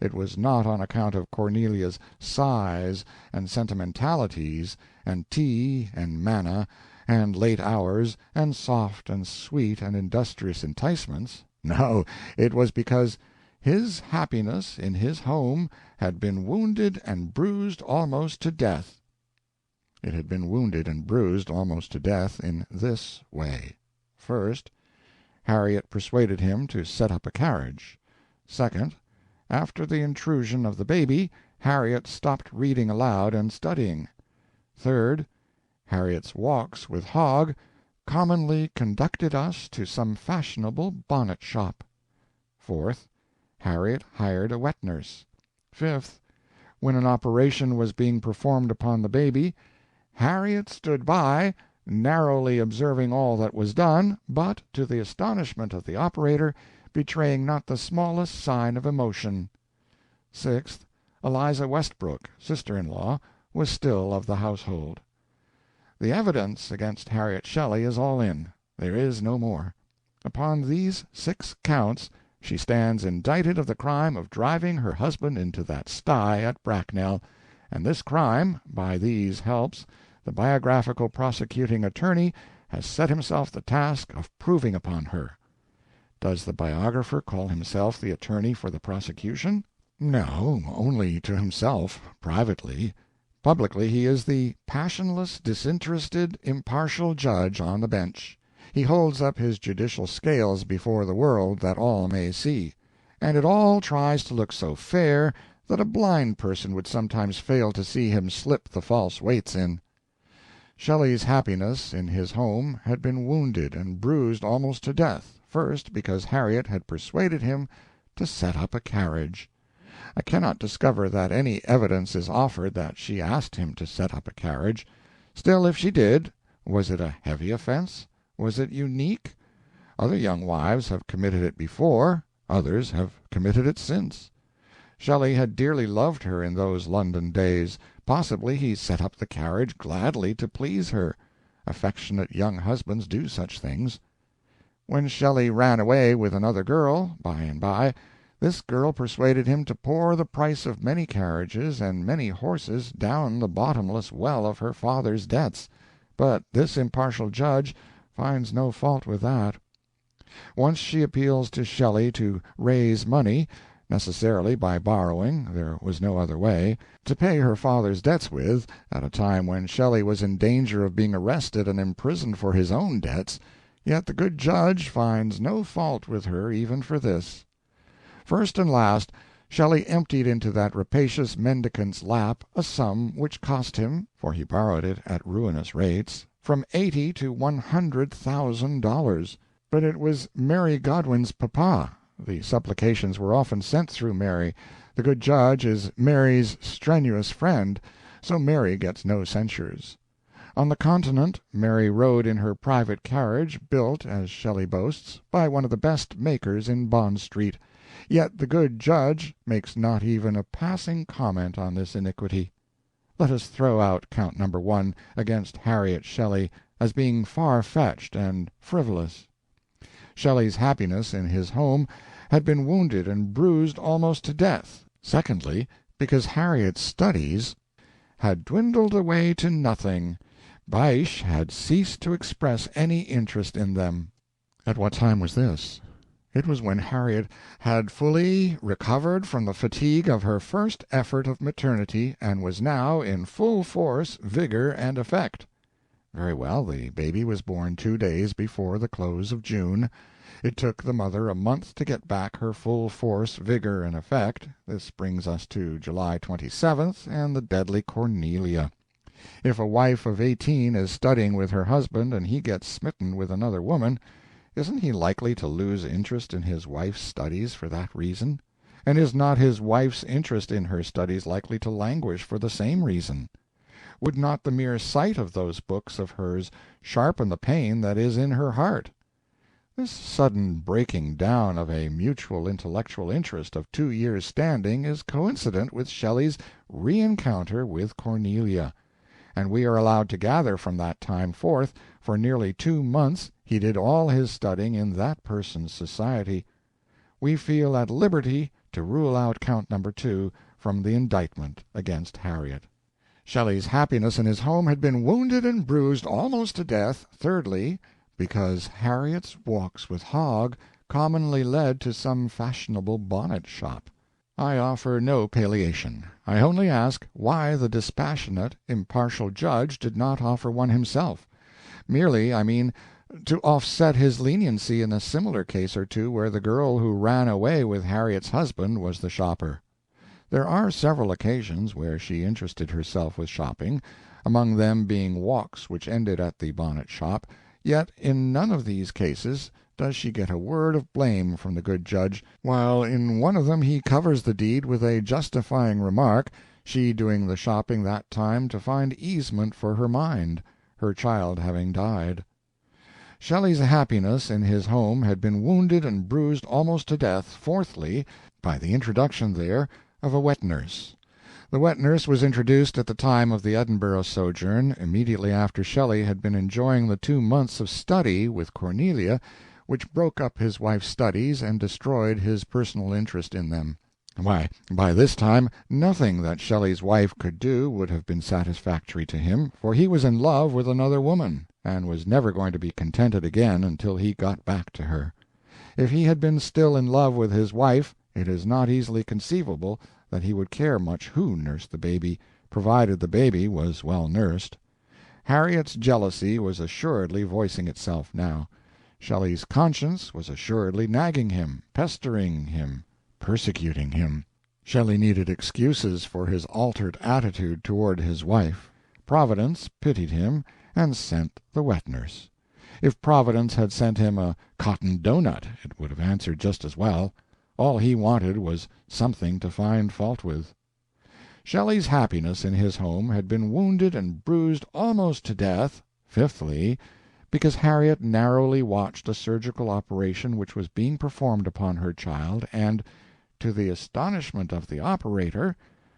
It was not on account of Cornelia's sighs and sentimentalities, and tea and manna, and late hours, and soft and sweet and industrious enticements. No, it was because his happiness in his home had been wounded and bruised almost to death. It had been wounded and bruised almost to death in this way. First, Harriet persuaded him to set up a carriage. Second, after the intrusion of the baby, Harriet stopped reading aloud and studying. Third, Harriet's walks with Hogg commonly conducted us to some fashionable bonnet shop. Fourth, Harriet hired a wet nurse. Fifth, when an operation was being performed upon the baby, Harriet stood by, narrowly observing all that was done, but, to the astonishment of the operator, betraying not the smallest sign of emotion. Sixth, Eliza Westbrook, sister-in-law, was still of the household. The evidence against Harriet Shelley is all in. There is no more. Upon these 6 counts she stands indicted of the crime of driving her husband into that sty at Bracknell, and this crime, by these helps, the biographical prosecuting attorney has set himself the task of proving upon her. Does the biographer call himself the attorney for the prosecution? No, only to himself, privately. Publicly he is the passionless, disinterested, impartial judge on the bench. He holds up his judicial scales before the world that all may see, and it all tries to look so fair that a blind person would sometimes fail to see him slip the false weights in. Shelley's happiness in his home had been wounded and bruised almost to death, first because Harriet had persuaded him to set up a carriage. I cannot discover that any evidence is offered that she asked him to set up a carriage. Still, if she did, was it a heavy offense? Was it unique? Other young wives have committed it before, others have committed it since. Shelley had dearly loved her in those London days. Possibly he set up the carriage gladly to please her. Affectionate young husbands do such things. When Shelley ran away with another girl, by and by, this girl persuaded him to pour the price of many carriages and many horses down the bottomless well of her father's debts, but this impartial judge finds no fault with that. Once she appeals to Shelley to raise money, necessarily by borrowing, there was no other way, to pay her father's debts with, at a time when Shelley was in danger of being arrested and imprisoned for his own debts, yet the good judge finds no fault with her even for this. First and last, Shelley emptied into that rapacious mendicant's lap a sum which cost him, for he borrowed it at ruinous rates, from $80,000 to $100,000. But it was Mary Godwin's papa. The supplications were often sent through Mary. The good judge is Mary's strenuous friend, so Mary gets no censures. On the Continent, Mary rode in her private carriage, built, as Shelley boasts, by one of the best makers in Bond Street. Yet the good judge makes not even a passing comment on this iniquity. Let us throw out count number 1 against Harriet Shelley as being far-fetched and frivolous. Shelley's happiness in his home had been wounded and bruised almost to death. Secondly, because Harriet's studies had dwindled away to nothing. Bysshe had ceased to express any interest in them. At what time was this? It was when Harriet had fully recovered from the fatigue of her first effort of maternity, and was now in full force, vigor, and effect. Very well, the baby was born 2 days before the close of June. It took the mother a month to get back her full force, vigor, and effect. This brings us to July 27th and the deadly Cornelia. If a wife of 18 is studying with her husband and he gets smitten with another woman, isn't he likely to lose interest in his wife's studies for that reason? And is not his wife's interest in her studies likely to languish for the same reason? Would not the mere sight of those books of hers sharpen the pain that is in her heart? This sudden breaking down of a mutual intellectual interest of 2 years' standing is coincident with Shelley's re-encounter with Cornelia, and we are allowed to gather from that time forth for nearly 2 months he did all his studying in that person's society. We feel at liberty to rule out count number 2 from the indictment against Harriet. Shelley's happiness in his home had been wounded and bruised almost to death, thirdly, because Harriet's walks with Hogg commonly led to some fashionable bonnet shop. I offer no palliation. I only ask why the dispassionate, impartial judge did not offer one himself. Merely, I mean, to offset his leniency in a similar case or two where the girl who ran away with Harriet's husband was the shopper. There are several occasions where she interested herself with shopping, among them being walks which ended at the bonnet shop, yet in none of these cases does she get a word of blame from the good judge, while in one of them he covers the deed with a justifying remark, she doing the shopping that time to find easement for her mind, her child having died. Shelley's happiness in his home had been wounded and bruised almost to death, fourthly, by the introduction there of a wet nurse. The wet nurse was introduced at the time of the Edinburgh sojourn, immediately after Shelley had been enjoying the 2 months of study with Cornelia, which broke up his wife's studies and destroyed his personal interest in them. Why, by this time nothing that Shelley's wife could do would have been satisfactory to him, for he was in love with another woman, and was never going to be contented again until he got back to her. If he had been still in love with his wife, it is not easily conceivable that he would care much who nursed the baby, provided the baby was well nursed. Harriet's jealousy was assuredly voicing itself now. Shelley's conscience was assuredly nagging him, pestering him, persecuting him. Shelley needed excuses for his altered attitude toward his wife. Providence pitied him and sent the wet nurse. If Providence had sent him a cotton doughnut, it would have answered just as well. All he wanted was something to find fault with. Shelley's happiness in his home had been wounded and bruised almost to death, fifthly, because Harriet narrowly watched a surgical operation which was being performed upon her child, and, to the astonishment of the operator,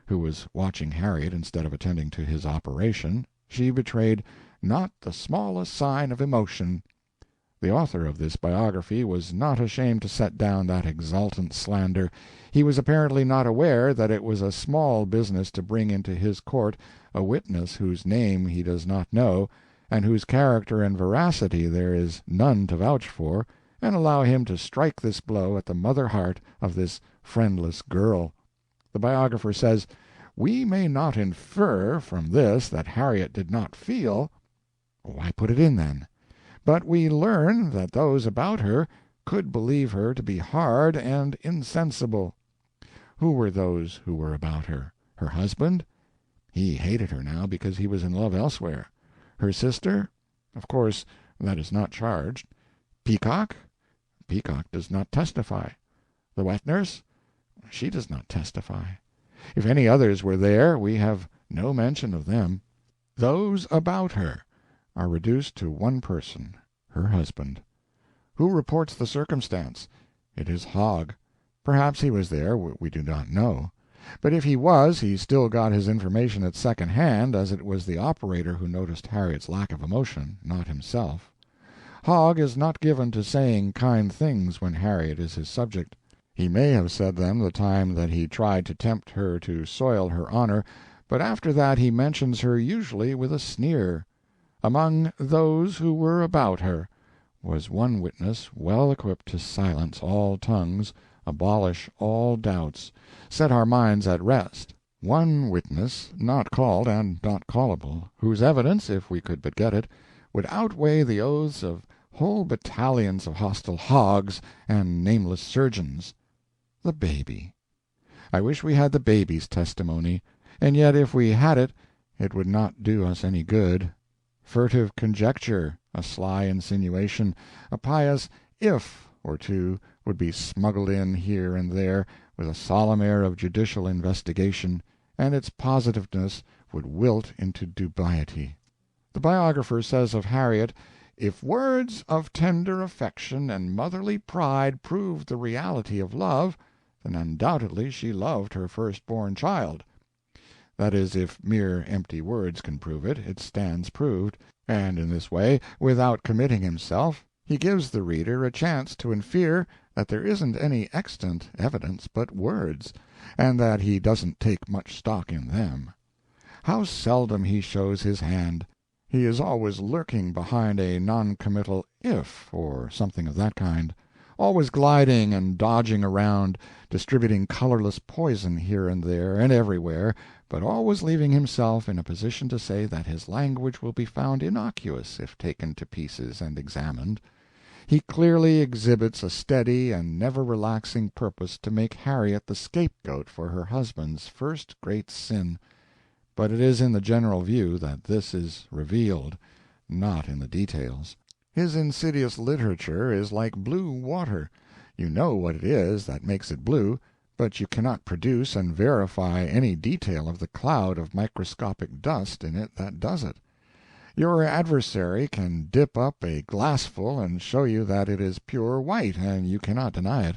who was watching Harriet instead of attending to his operation, she betrayed not the smallest sign of emotion. The author of this biography was not ashamed to set down that exultant slander. He was apparently not aware that it was a small business to bring into his court a witness whose name he does not know, and whose character and veracity there is none to vouch for, and allow him to strike this blow at the mother heart of this friendless girl. The biographer says, "We may not infer from this that Harriet did not feel." Why put it in, then? But we learn that those about her could believe her to be hard and insensible. Who were those who were about her? Her husband? He hated her now because he was in love elsewhere. Her sister? Of course, that is not charged. Peacock? Peacock does not testify. The wet nurse? She does not testify. If any others were there, we have no mention of them. Those about her are reduced to one person, her husband. Who reports the circumstance? It is Hogg. Perhaps he was there, we do not know. But if he was, he still got his information at second hand, as it was the operator who noticed Harriet's lack of emotion, not himself. Hogg is not given to saying kind things when Harriet is his subject. He may have said them the time that he tried to tempt her to soil her honor, but after that he mentions her usually with a sneer. Among those who were about her was one witness well equipped to silence all tongues, abolish all doubts, set our minds at rest. One witness, not called and not callable, whose evidence, if we could but get it, would outweigh the oaths of whole battalions of hostile Hoggs and nameless surgeons. The baby. I wish we had the baby's testimony, and yet if we had it, it would not do us any good. Furtive conjecture, a sly insinuation, a pious "if" or two would be smuggled in here and there with a solemn air of judicial investigation, and its positiveness would wilt into dubiety. The biographer says of Harriet, If words of tender affection and motherly pride proved the reality of love, then undoubtedly she loved her first-born child. That is, if mere empty words can prove it, it stands proved, and in this way, without committing himself, he gives the reader a chance to infer that there isn't any extant evidence but words, and that he doesn't take much stock in them. How seldom he shows his hand! He is always lurking behind a non-committal "if," or something of that kind, always gliding and dodging around, distributing colorless poison here and there and everywhere, but always leaving himself in a position to say that his language will be found innocuous if taken to pieces and examined. He clearly exhibits a steady and never-relaxing purpose to make Harriet the scapegoat for her husband's first great sin, but it is in the general view that this is revealed, not in the details. His insidious literature is like blue water. You know what it is that makes it blue, but you cannot produce and verify any detail of the cloud of microscopic dust in it that does it. Your adversary can dip up a glassful and show you that it is pure white, and you cannot deny it.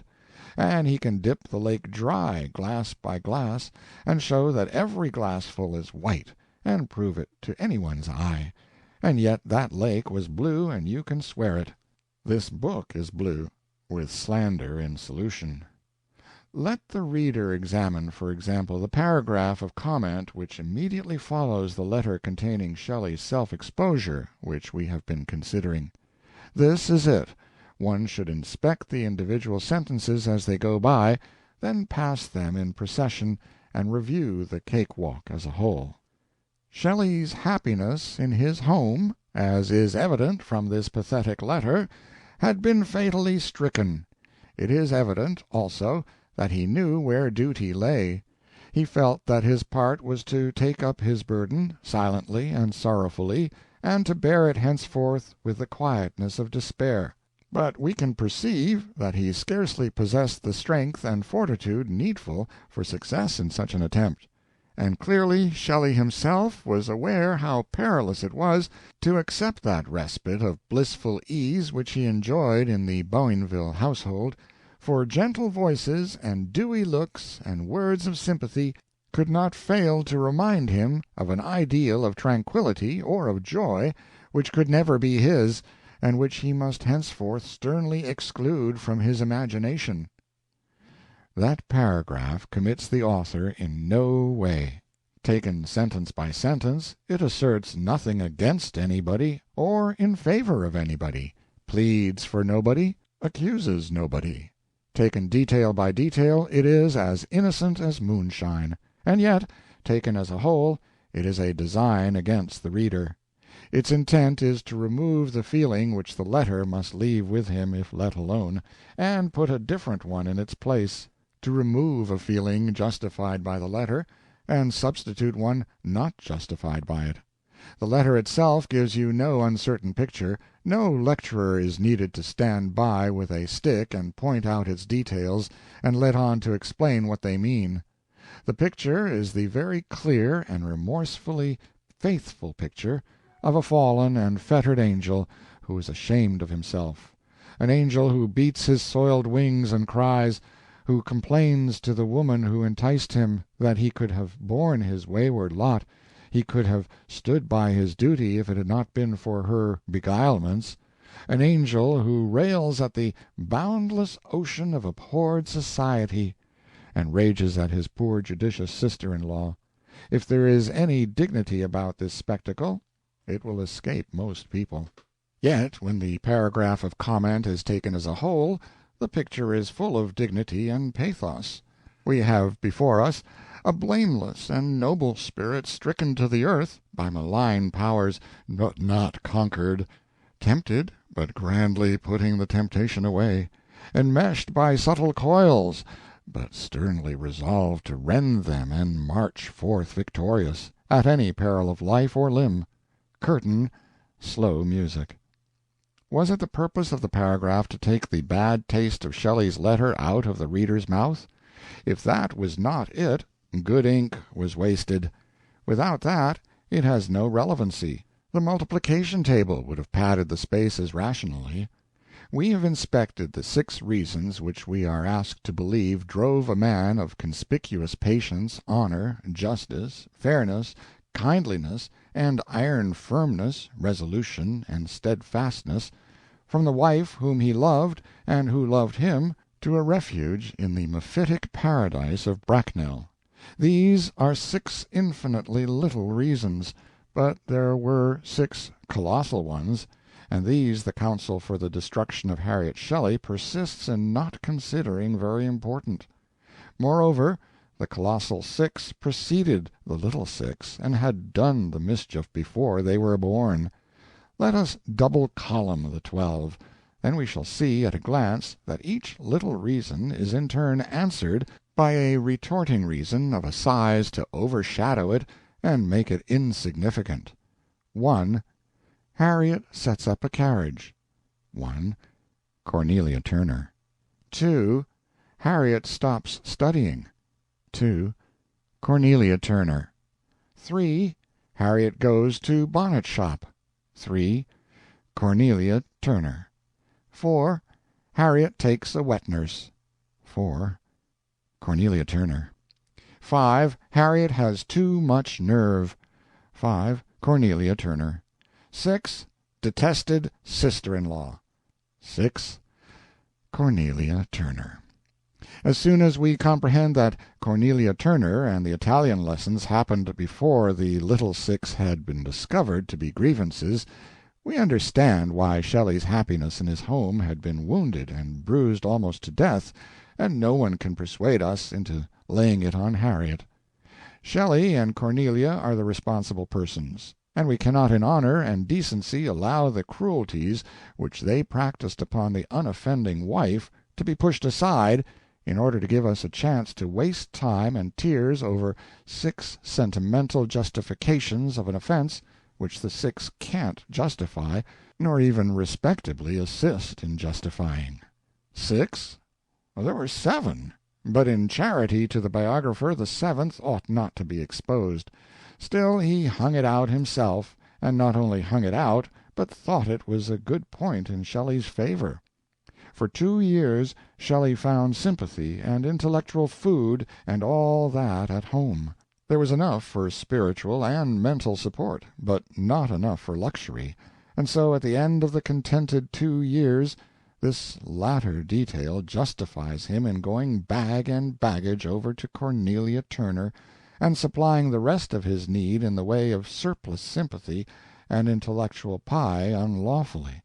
And he can dip the lake dry, glass by glass, and show that every glassful is white, and prove it to anyone's eye. And yet that lake was blue, and you can swear it. This book is blue, with slander in solution. Let the reader examine, for example, the paragraph of comment which immediately follows the letter containing Shelley's self-exposure, which we have been considering. This is it. One should inspect the individual sentences as they go by, then pass them in procession and review the cakewalk as a whole. Shelley's happiness in his home, as is evident from this pathetic letter, had been fatally stricken. It is evident, also, that he knew where duty lay. He felt that his part was to take up his burden, silently and sorrowfully, and to bear it henceforth with the quietness of despair. But we can perceive that he scarcely possessed the strength and fortitude needful for success in such an attempt. And clearly Shelley himself was aware how perilous it was to accept that respite of blissful ease which he enjoyed in the Boinville household, for gentle voices and dewy looks and words of sympathy could not fail to remind him of an ideal of tranquillity or of joy which could never be his, and which he must henceforth sternly exclude from his imagination. That paragraph commits the author in no way. Taken sentence by sentence, it asserts nothing against anybody or in favor of anybody, pleads for nobody, accuses nobody. Taken detail by detail, it is as innocent as moonshine, and yet, taken as a whole, it is a design against the reader. Its intent is to remove the feeling which the letter must leave with him if let alone, and put a different one in its place, to remove a feeling justified by the letter, and substitute one not justified by it. The letter itself gives you no uncertain picture. No lecturer is needed to stand by with a stick and point out its details and let on to explain what they mean. The picture is the very clear and remorsefully faithful picture of a fallen and fettered angel who is ashamed of himself, an angel who beats his soiled wings and cries, who complains to the woman who enticed him that he could have borne his wayward lot, he could have stood by his duty if it had not been for her beguilements, an angel who rails at the boundless ocean of abhorred society, and rages at his poor judicious sister-in-law. If there is any dignity about this spectacle, it will escape most people. Yet, when the paragraph of comment is taken as a whole, the picture is full of dignity and pathos. We have before us a blameless and noble spirit stricken to the earth by malign powers, but not conquered, tempted, but grandly putting the temptation away, enmeshed by subtle coils, but sternly resolved to rend them and march forth victorious, at any peril of life or limb. Curtain, slow music. Was it the purpose of the paragraph to take the bad taste of Shelley's letter out of the reader's mouth? If that was not it, good ink was wasted. Without that, it has no relevancy. The multiplication table would have padded the space as rationally. We have inspected the 6 reasons which we are asked to believe drove a man of conspicuous patience, honor, justice, fairness, kindliness, and iron firmness, resolution, and steadfastness, from the wife whom he loved and who loved him, to a refuge in the mephitic paradise of Bracknell. These are 6 infinitely little reasons, but there were 6 colossal ones, and these the counsel for the destruction of Harriet Shelley persists in not considering very important. Moreover, the colossal 6 preceded the little 6, and had done the mischief before they were born. Let us double column the 12, then we shall see at a glance that each little reason is in turn answered by a retorting reason of a size to overshadow it and make it insignificant. 1. Harriet sets up a carriage. 1. Cornelia Turner. 2. Harriet stops studying. 2. Cornelia Turner. 3. Harriet goes to bonnet shop. 3. Cornelia Turner. 4. Harriet takes a wet nurse. 4. Cornelia Turner. 5. Harriet has too much nerve. 5. Cornelia Turner. 6. Detested sister-in-law. 6. Cornelia Turner. As soon as we comprehend that Cornelia Turner and the Italian lessons happened before the little 6 had been discovered to be grievances, we understand why Shelley's happiness in his home had been wounded and bruised almost to death, and no one can persuade us into laying it on Harriet. Shelley and Cornelia are the responsible persons, and we cannot in honor and decency allow the cruelties which they practiced upon the unoffending wife to be pushed aside in order to give us a chance to waste time and tears over 6 sentimental justifications of an offense which the 6 can't justify, nor even respectably assist in justifying. 6? Well, there were 7, but in charity to the biographer the 7th ought not to be exposed. Still, he hung it out himself, and not only hung it out, but thought it was a good point in Shelley's favor. For 2 years Shelley found sympathy and intellectual food and all that at home. There was enough for spiritual and mental support, but not enough for luxury, and so at the end of the contented 2 years this latter detail justifies him in going bag and baggage over to Cornelia Turner and supplying the rest of his need in the way of surplus sympathy and intellectual pie unlawfully.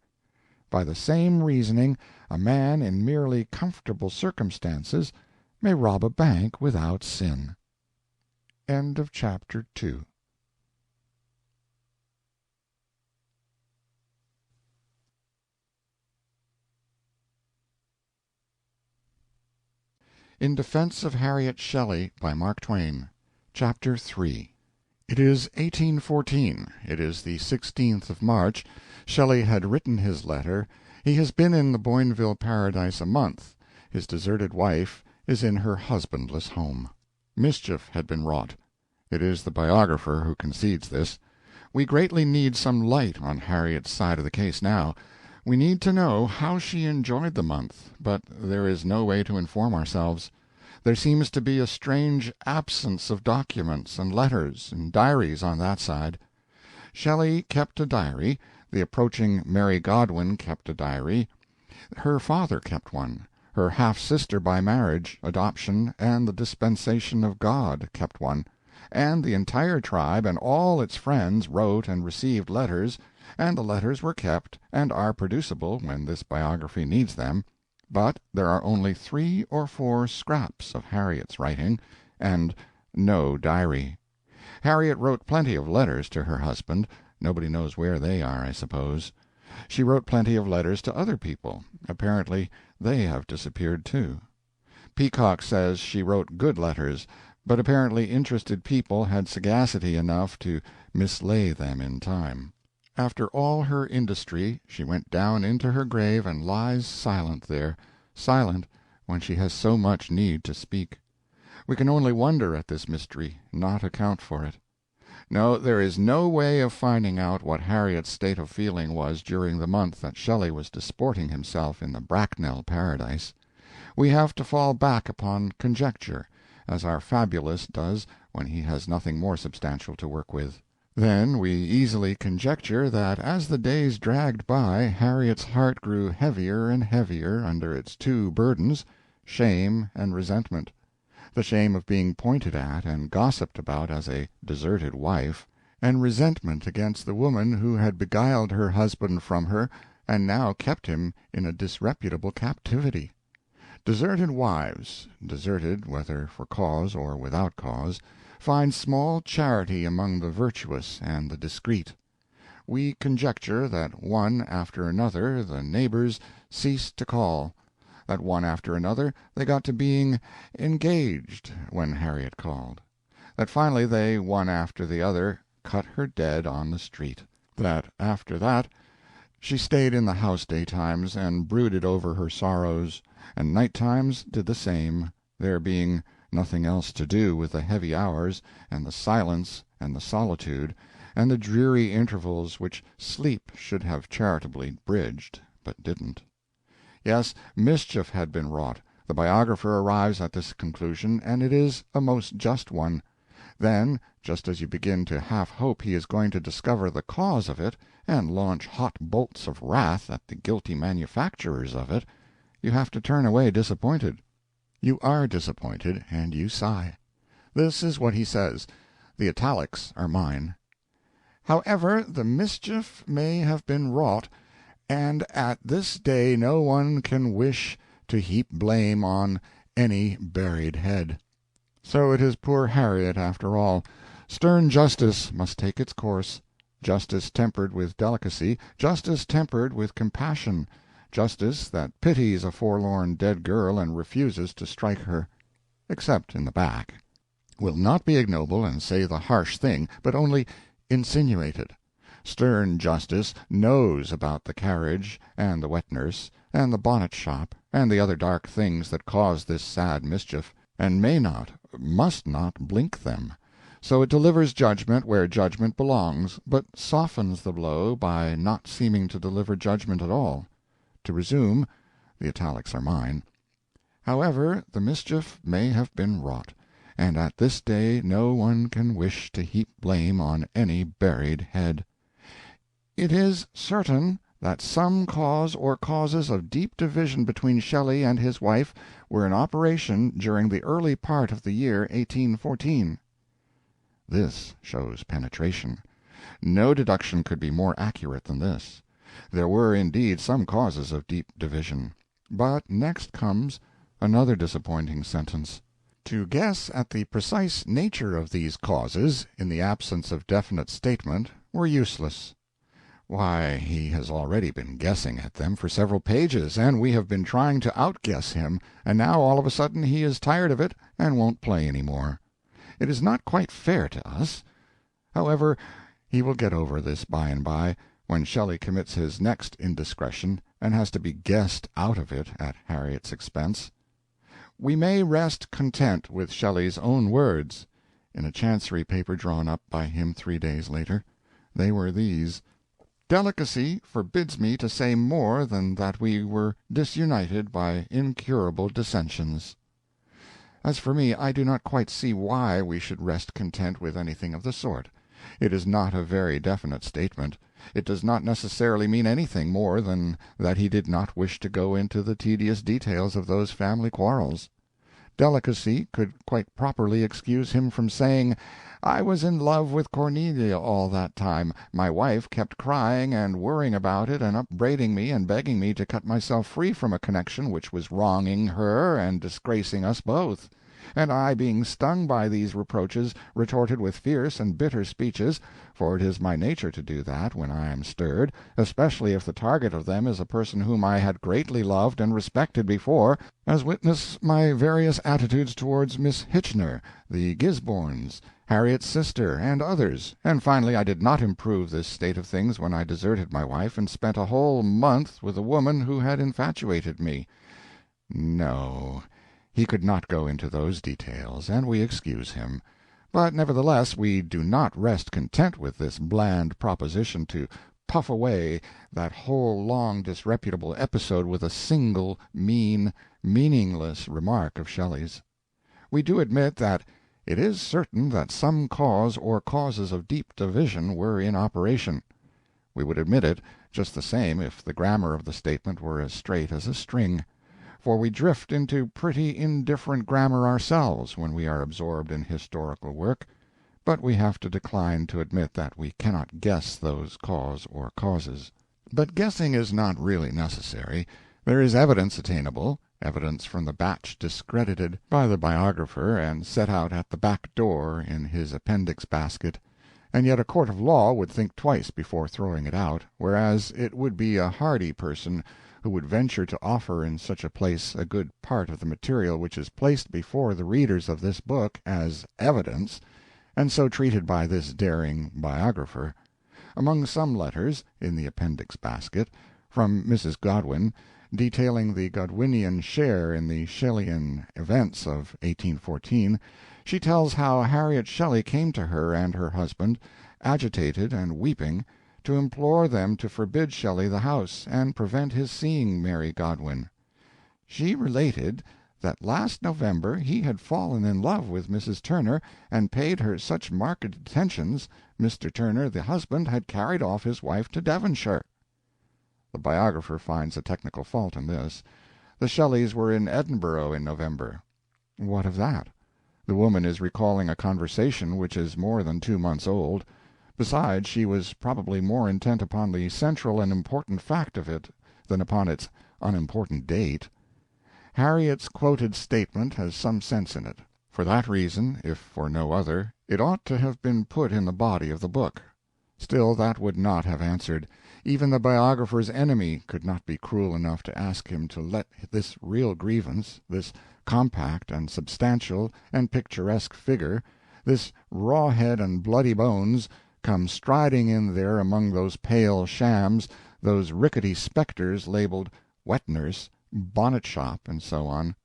By the same reasoning, a man in merely comfortable circumstances may rob a bank without sin. End of chapter 2. In Defense of Harriet Shelley, by Mark Twain. Chapter 3. It is 1814. It is the 16th of March. Shelley had written his letter. He has been in the Boinville paradise a month. His deserted wife is in her husbandless home. Mischief had been wrought. It is the biographer who concedes this. We greatly need some light on Harriet's side of the case now. We need to know how she enjoyed the month, but there is no way to inform ourselves. There seems to be a strange absence of documents and letters and diaries on that side. Shelley kept a diary, the approaching Mary Godwin kept a diary, her father kept one, her half-sister by marriage, adoption, and the dispensation of God kept one, and the entire tribe and all its friends wrote and received letters, and the letters were kept and are producible when this biography needs them, but there are only 3 or 4 scraps of Harriet's writing, and no diary. Harriet wrote plenty of letters to her husband. Nobody knows where they are, I suppose. She wrote plenty of letters to other people. Apparently they have disappeared, too. Peacock says she wrote good letters, but apparently interested people had sagacity enough to mislay them in time. After all her industry, she went down into her grave and lies silent there, silent when she has so much need to speak. We can only wonder at this mystery, not account for it. No, there is no way of finding out what Harriet's state of feeling was during the month that Shelley was disporting himself in the Bracknell paradise. We have to fall back upon conjecture, as our fabulist does when he has nothing more substantial to work with. Then we easily conjecture that as the days dragged by Harriet's heart grew heavier and heavier under its two burdens, shame and resentment. The shame of being pointed at and gossiped about as a deserted wife, and resentment against the woman who had beguiled her husband from her and now kept him in a disreputable captivity. Deserted wives, deserted whether for cause or without cause, find small charity among the virtuous and the discreet. We conjecture that one after another the neighbors ceased to call, that one after another they got to being engaged when Harriet called, that finally they, one after the other, cut her dead on the street, that after that she stayed in the house daytimes and brooded over her sorrows, and night-times did the same, there being nothing else to do with the heavy hours and the silence and the solitude and the dreary intervals which sleep should have charitably bridged, but didn't. Yes, mischief had been wrought. The biographer arrives at this conclusion, and it is a most just one. Then, just as you begin to half hope he is going to discover the cause of it, and launch hot bolts of wrath at the guilty manufacturers of it, you have to turn away disappointed. You are disappointed, and you sigh. This is what he says. The italics are mine. However, the mischief may have been wrought, and at this day no one can wish to heap blame on any buried head. So it is poor Harriet, after all. Stern justice must take its course, justice tempered with delicacy, justice tempered with compassion, justice that pities a forlorn dead girl and refuses to strike her, except in the back, will not be ignoble and say the harsh thing, but only insinuate it. Stern justice knows about the carriage, and the wet-nurse, and the bonnet-shop, and the other dark things that cause this sad mischief, and may not, must not blink them. So it delivers judgment where judgment belongs, but softens the blow by not seeming to deliver judgment at all. To resume, the italics are mine. However, the mischief may have been wrought, and at this day no one can wish to heap blame on any buried head. It is certain that some cause or causes of deep division between Shelley and his wife were in operation during the early part of the year 1814. This shows penetration. No deduction could be more accurate than this. There were indeed some causes of deep division. But next comes another disappointing sentence. To guess at the precise nature of these causes, in the absence of definite statement, were useless. Why, he has already been guessing at them for several pages, and we have been trying to outguess him, and now all of a sudden he is tired of it and won't play any more. It is not quite fair to us. However, he will get over this by and by, when Shelley commits his next indiscretion and has to be guessed out of it at Harriet's expense. We may rest content with Shelley's own words. In a Chancery paper drawn up by him 3 days later, they were these: "Delicacy forbids me to say more than that we were disunited by incurable dissensions." As for me, I do not quite see why we should rest content with anything of the sort. It is not a very definite statement. It does not necessarily mean anything more than that he did not wish to go into the tedious details of those family quarrels. Delicacy could quite properly excuse him from saying, "I was in love with Cornelia all that time. My wife kept crying and worrying about it and upbraiding me and begging me to cut myself free from a connection which was wronging her and disgracing us both. And I, being stung by these reproaches, retorted with fierce and bitter speeches, for it is my nature to do that when I am stirred, especially if the target of them is a person whom I had greatly loved and respected before, as witness my various attitudes towards Miss Hitchener, the Gisbornes, Harriet's sister, and others, and finally I did not improve this state of things when I deserted my wife and spent a whole month with a woman who had infatuated me." No, he could not go into those details, and we excuse him. But nevertheless we do not rest content with this bland proposition to puff away that whole long disreputable episode with a single mean, meaningless remark of Shelley's. We do admit that it is certain that some cause or causes of deep division were in operation. We would admit it just the same if the grammar of the statement were as straight as a string, for we drift into pretty indifferent grammar ourselves when we are absorbed in historical work, but we have to decline to admit that we cannot guess those cause or causes. But guessing is not really necessary. There is evidence attainable, evidence from the batch discredited by the biographer and set out at the back door in his appendix basket, and yet a court of law would think twice before throwing it out, whereas it would be a hardy person who would venture to offer in such a place a good part of the material which is placed before the readers of this book as evidence, and so treated by this daring biographer. Among some letters, in the appendix basket, from Mrs. Godwin, detailing the Godwinian share in the Shelleyan events of 1814, she tells how Harriet Shelley came to her and her husband, agitated and weeping, to implore them to forbid Shelley the house, and prevent his seeing Mary Godwin. She related that last November he had fallen in love with Mrs. Turner, and paid her such marked attentions, Mr. Turner the husband had carried off his wife to Devonshire. The biographer finds a technical fault in this. The Shelleys were in Edinburgh in November. What of that? The woman is recalling a conversation which is more than 2 months old. Besides, she was probably more intent upon the central and important fact of it than upon its unimportant date. Harriet's quoted statement has some sense in it. For that reason, if for no other, it ought to have been put in the body of the book. Still, that would not have answered. Even the biographer's enemy could not be cruel enough to ask him to let this real grievance, this compact and substantial and picturesque figure, this raw head and bloody bones, come striding in there among those pale shams, those rickety spectres labeled wet nurse, bonnet shop, and so on.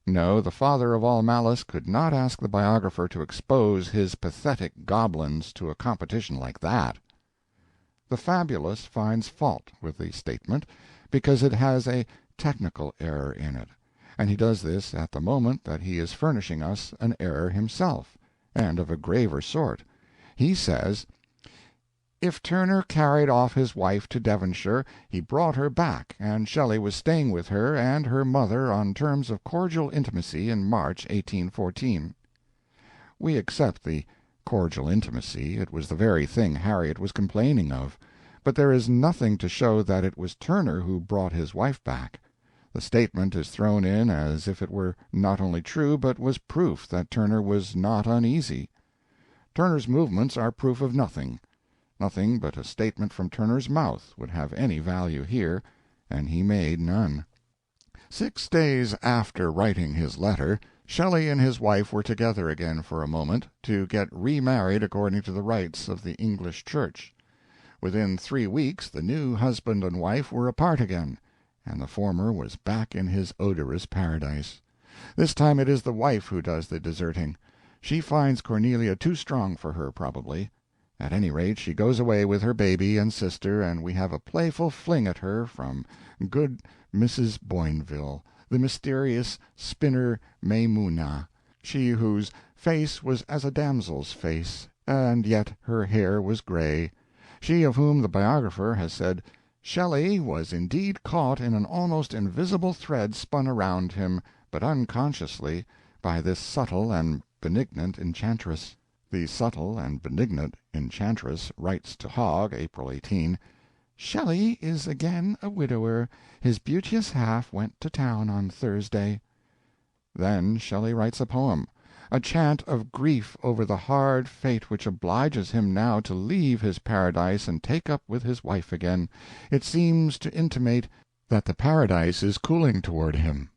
No, the father of all malice could not ask the biographer to expose his pathetic goblins to a competition like that. The fabulist finds fault with the statement because it has a technical error in it, and he does this at the moment that he is furnishing us an error himself, and of a graver sort. He says, "If Turner carried off his wife to Devonshire, he brought her back, and Shelley was staying with her and her mother on terms of cordial intimacy in March, 1814. We accept the cordial intimacy. It was the very thing Harriet was complaining of. But there is nothing to show that it was Turner who brought his wife back. The statement is thrown in as if it were not only true, but was proof that Turner was not uneasy. Turner's movements are proof of nothing. Nothing but a statement from Turner's mouth would have any value here, and he made none. 6 days after writing his letter, Shelley and his wife were together again for a moment, to get remarried according to the rites of the English Church. Within 3 weeks the new husband and wife were apart again, and the former was back in his odorous paradise. This time it is the wife who does the deserting. She finds Cornelia too strong for her, probably. At any rate, she goes away with her baby and sister, and we have a playful fling at her from good Mrs. Boinville, the mysterious spinner Maymunah, she whose face was as a damsel's face, and yet her hair was gray, she of whom the biographer has said, "Shelley was indeed caught in an almost invisible thread spun around him, but unconsciously, by this subtle and benignant enchantress." The subtle and benignant enchantress writes to Hogg, April 18, "Shelley is again a widower. His beauteous half went to town on Thursday." Then Shelley writes a poem, a chant of grief over the hard fate which obliges him now to leave his paradise and take up with his wife again. It seems to intimate that the paradise is cooling toward him,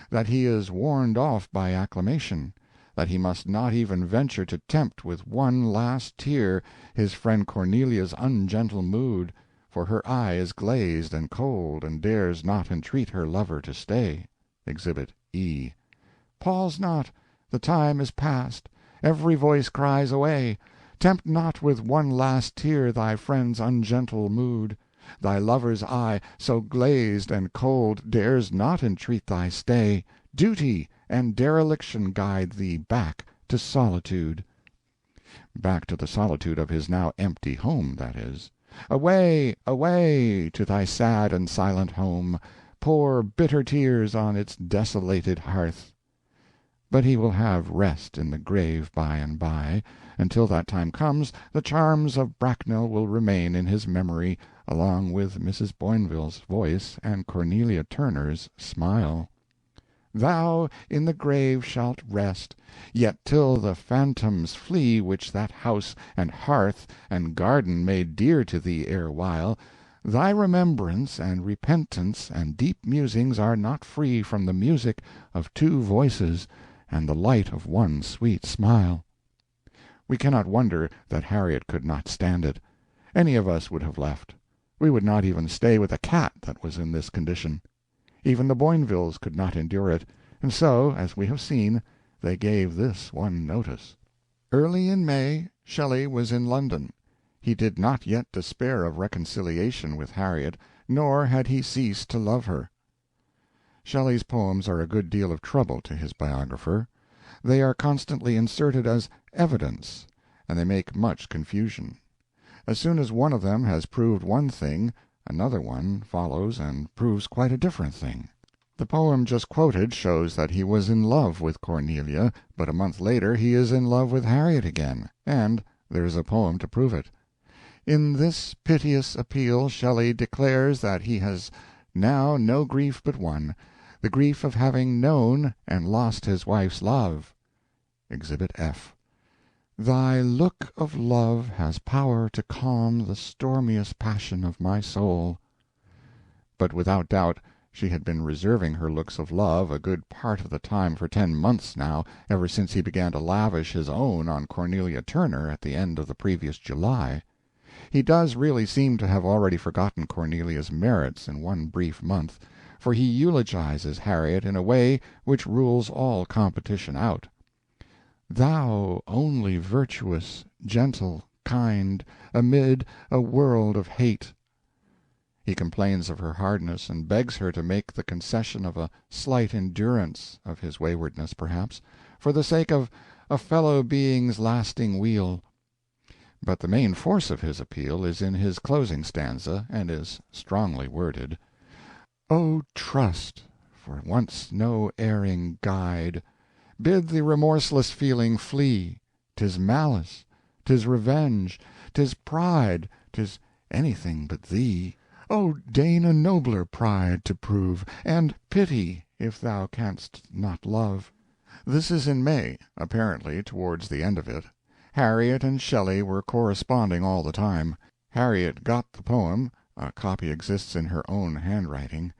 that he is warned off by acclamation, that he must not even venture to tempt with one last tear his friend Cornelia's ungentle mood, for her eye is glazed and cold, and dares not entreat her lover to stay. Exhibit E. "Pause not, the time is past, Every voice cries away! Tempt not with one last tear thy friend's ungentle mood. Thy lover's eye, so glazed and cold, dares not entreat thy stay. Duty and dereliction guide thee back to solitude. Back to the solitude of his now empty home, that is. Away, away, to thy sad and silent home, pour bitter tears on its desolated hearth. But he will have rest in the grave by and by. Until that time comes, the charms of Bracknell will remain in his memory, along with Mrs. Boinville's voice and Cornelia Turner's smile. Thou in the grave shalt rest, yet till the phantoms flee which that house and hearth and garden made dear to thee erewhile, thy remembrance and repentance and deep musings are not free from the music of two voices and the light of one sweet smile. We cannot wonder that Harriet could not stand it. Any of us would have left. We would not even stay with a cat that was in this condition. Even the Boinvilles could not endure it, and so, as we have seen, they gave this one notice. Early in May, Shelley was in London. He did not yet despair of reconciliation with Harriet, nor had he ceased to love her. Shelley's poems are a good deal of trouble to his biographer. They are constantly inserted as evidence, and they make much confusion. As soon as one of them has proved one thing, another one follows and proves quite a different thing. The poem just quoted shows that he was in love with Cornelia, but a month later he is in love with Harriet again, and there is a poem to prove it. In this piteous appeal Shelley declares that he has now no grief but one, the grief of having known and lost his wife's love. Exhibit F. Thy look of love has power to calm the stormiest passion of my soul. But without doubt she had been reserving her looks of love a good part of the time for 10 months now, ever since he began to lavish his own on Cornelia Turner at the end of the previous July. He does really seem to have already forgotten Cornelia's merits in one brief month, for he eulogizes Harriet in a way which rules all competition out. Thou only virtuous, gentle, kind, amid a world of hate. He complains of her hardness, and begs her to make the concession of a slight endurance of his waywardness, perhaps, for the sake of a fellow being's lasting weal. But the main force of his appeal is in his closing stanza, and is strongly worded. O trust, for once no erring guide, bid the remorseless feeling flee. 'Tis malice, 'tis revenge, 'tis pride, 'tis anything but thee. O deign a nobler pride to prove, and pity, if thou canst not love. This is in May, apparently towards the end of it. Harriet and Shelley were corresponding all the time. Harriet got the poem, a copy exists in her own handwriting.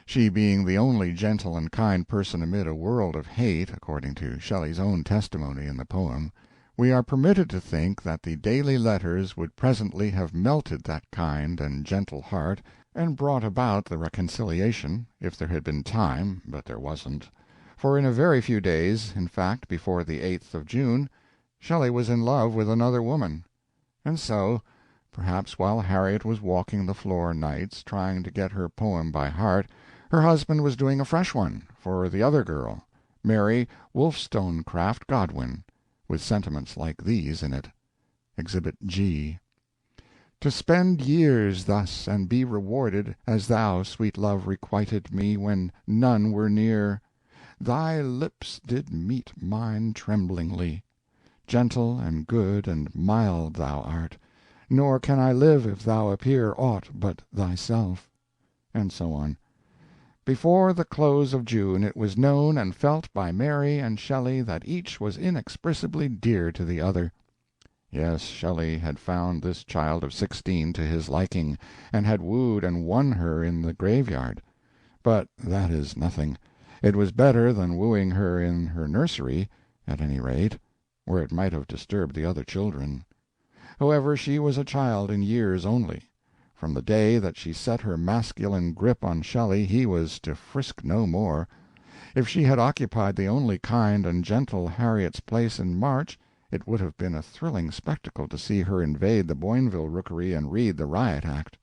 She being the only gentle and kind person amid a world of hate, according to Shelley's own testimony in the poem, we are permitted to think that the daily letters would presently have melted that kind and gentle heart, and brought about the reconciliation, if there had been time, but there wasn't. For in a very few days, in fact before the 8th of June, Shelley was in love with another woman. And so, perhaps while Harriet was walking the floor nights, trying to get her poem by heart, her husband was doing a fresh one for the other girl, Mary Wollstonecraft Godwin, with sentiments like these in it. Exhibit G. To spend years thus, and be rewarded, as thou, sweet love, requited me when none were near. Thy lips did meet mine tremblingly. Gentle and good and mild thou art, nor can I live if thou appear aught but thyself. And so on. Before the close of June it was known and felt by Mary and Shelley that each was inexpressibly dear to the other. Yes, Shelley had found this child of 16 to his liking, and had wooed and won her in the graveyard. But that is nothing. It was better than wooing her in her nursery, at any rate, where it might have disturbed the other children. However, she was a child in years only. From the day that she set her masculine grip on Shelley he was to frisk no more. If she had occupied the only kind and gentle Harriet's place in March, It would have been a thrilling spectacle to see her invade the Boinville rookery and read the riot act.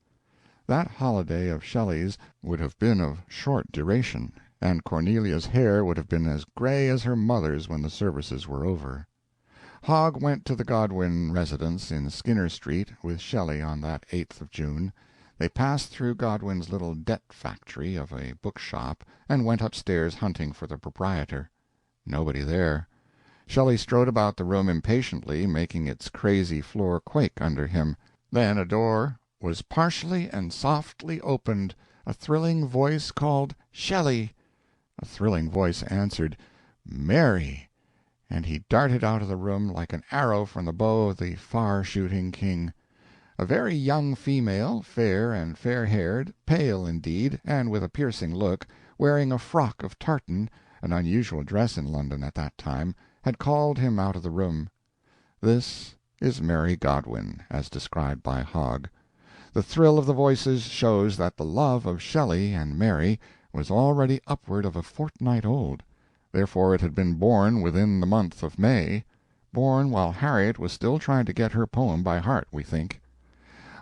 That holiday of Shelley's would have been of short duration, and Cornelia's hair would have been as gray as her mother's when the services were over. Hogg went to the Godwin residence in Skinner Street with Shelley on that 8th of June. They passed through Godwin's little debt factory of a bookshop and went upstairs hunting for the proprietor. Nobody there. Shelley strode about the room impatiently, making its crazy floor quake under him. Then a door was partially and softly opened. A thrilling voice called, "Shelley!" A thrilling voice answered, "Mary!" And he darted out of the room like an arrow from the bow of the far-shooting king. A very young female, fair and fair-haired, pale indeed, and with a piercing look, wearing a frock of tartan, an unusual dress in London at that time, had called him out of the room. This is Mary Godwin, as described by Hogg. The thrill of the voices shows that the love of Shelley and Mary was already upward of a fortnight old. Therefore it had been born within the month of May, born while Harriet was still trying to get her poem by heart, we think.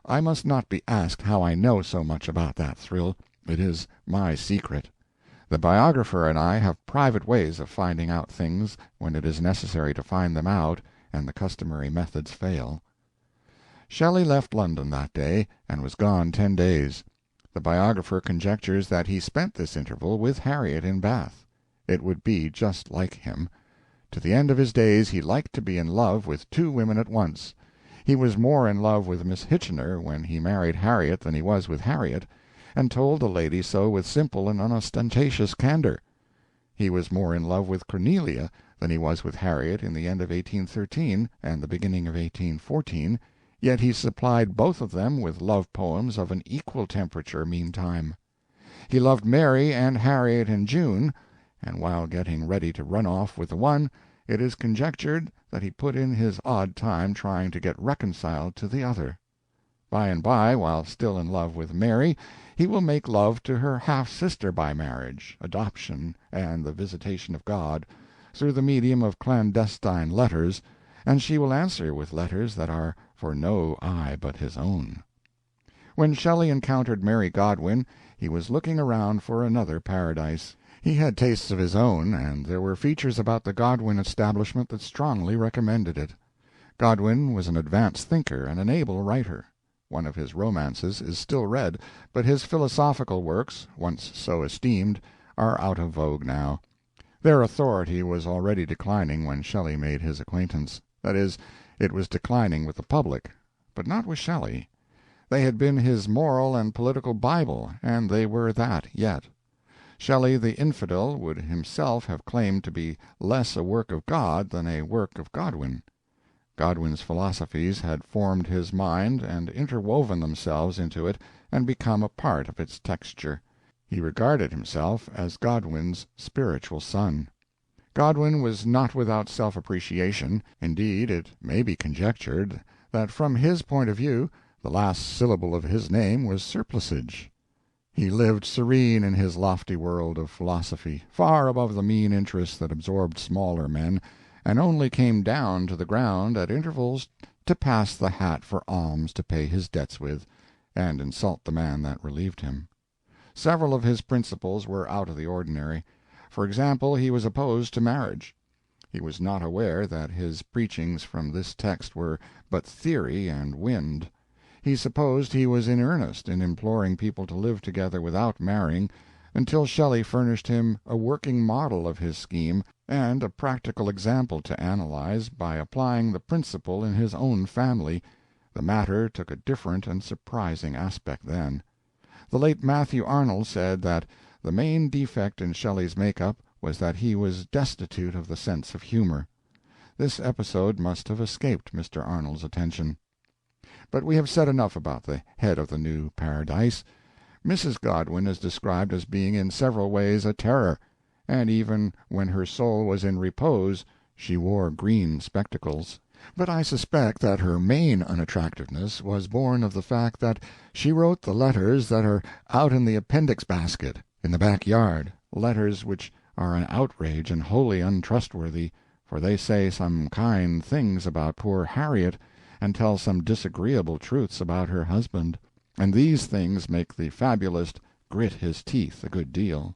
I must not be asked how I know so much about that thrill. It is my secret. The biographer and I have private ways of finding out things when it is necessary to find them out and the customary methods fail. Shelley left London that day, and was gone 10 days. The biographer conjectures that he spent this interval with Harriet in Bath. It would be just like him. To the end of his days he liked to be in love with 2 women at once. He was more in love with Miss Hitchener when he married Harriet than he was with Harriet, and told the lady so with simple and unostentatious candor. He was more in love with Cornelia than he was with Harriet in the end of 1813 and the beginning of 1814, yet he supplied both of them with love poems of an equal temperature meantime. He loved Mary and Harriet in June, and while getting ready to run off with the one, it is conjectured that he put in his odd time trying to get reconciled to the other. By and by, while still in love with Mary, he will make love to her half-sister by marriage, adoption, and the visitation of God, through the medium of clandestine letters, and she will answer with letters that are for no eye but his own. When Shelley encountered Mary Godwin, he was looking around for another paradise. He had tastes of his own, and there were features about the Godwin establishment that strongly recommended it. Godwin was an advanced thinker and an able writer. One of his romances is still read, but his philosophical works, once so esteemed, are out of vogue now. Their authority was already declining when Shelley made his acquaintance. That is, it was declining with the public, but not with Shelley. They had been his moral and political Bible, and they were that yet. Shelley the infidel would himself have claimed to be less a work of God than a work of Godwin. Godwin's philosophies had formed his mind and interwoven themselves into it and become a part of its texture. He regarded himself as Godwin's spiritual son. Godwin was not without self-appreciation. Indeed, it may be conjectured that from his point of view the last syllable of his name was surplusage. He lived serene in his lofty world of philosophy, far above the mean interests that absorbed smaller men, and only came down to the ground at intervals to pass the hat for alms to pay his debts with, and insult the man that relieved him. Several of his principles were out of the ordinary. For example, he was opposed to marriage. He was not aware that his preachings from this text were but theory and wind. He supposed he was in earnest in imploring people to live together without marrying, until Shelley furnished him a working model of his scheme and a practical example to analyze by applying the principle in his own family. The matter took a different and surprising aspect then. The late Matthew Arnold said that the main defect in Shelley's make-up was that he was destitute of the sense of humor. This episode must have escaped Mr. Arnold's attention. But we have said enough about the head of the new paradise. Mrs. Godwin is described as being in several ways a terror, and even when her soul was in repose she wore green spectacles. But I suspect that her main unattractiveness was born of the fact that she wrote the letters that are out in the appendix basket in the back yard, letters which are an outrage and wholly untrustworthy, for they say some kind things about poor Harriet, and tell some disagreeable truths about her husband, and these things make the fabulist grit his teeth a good deal.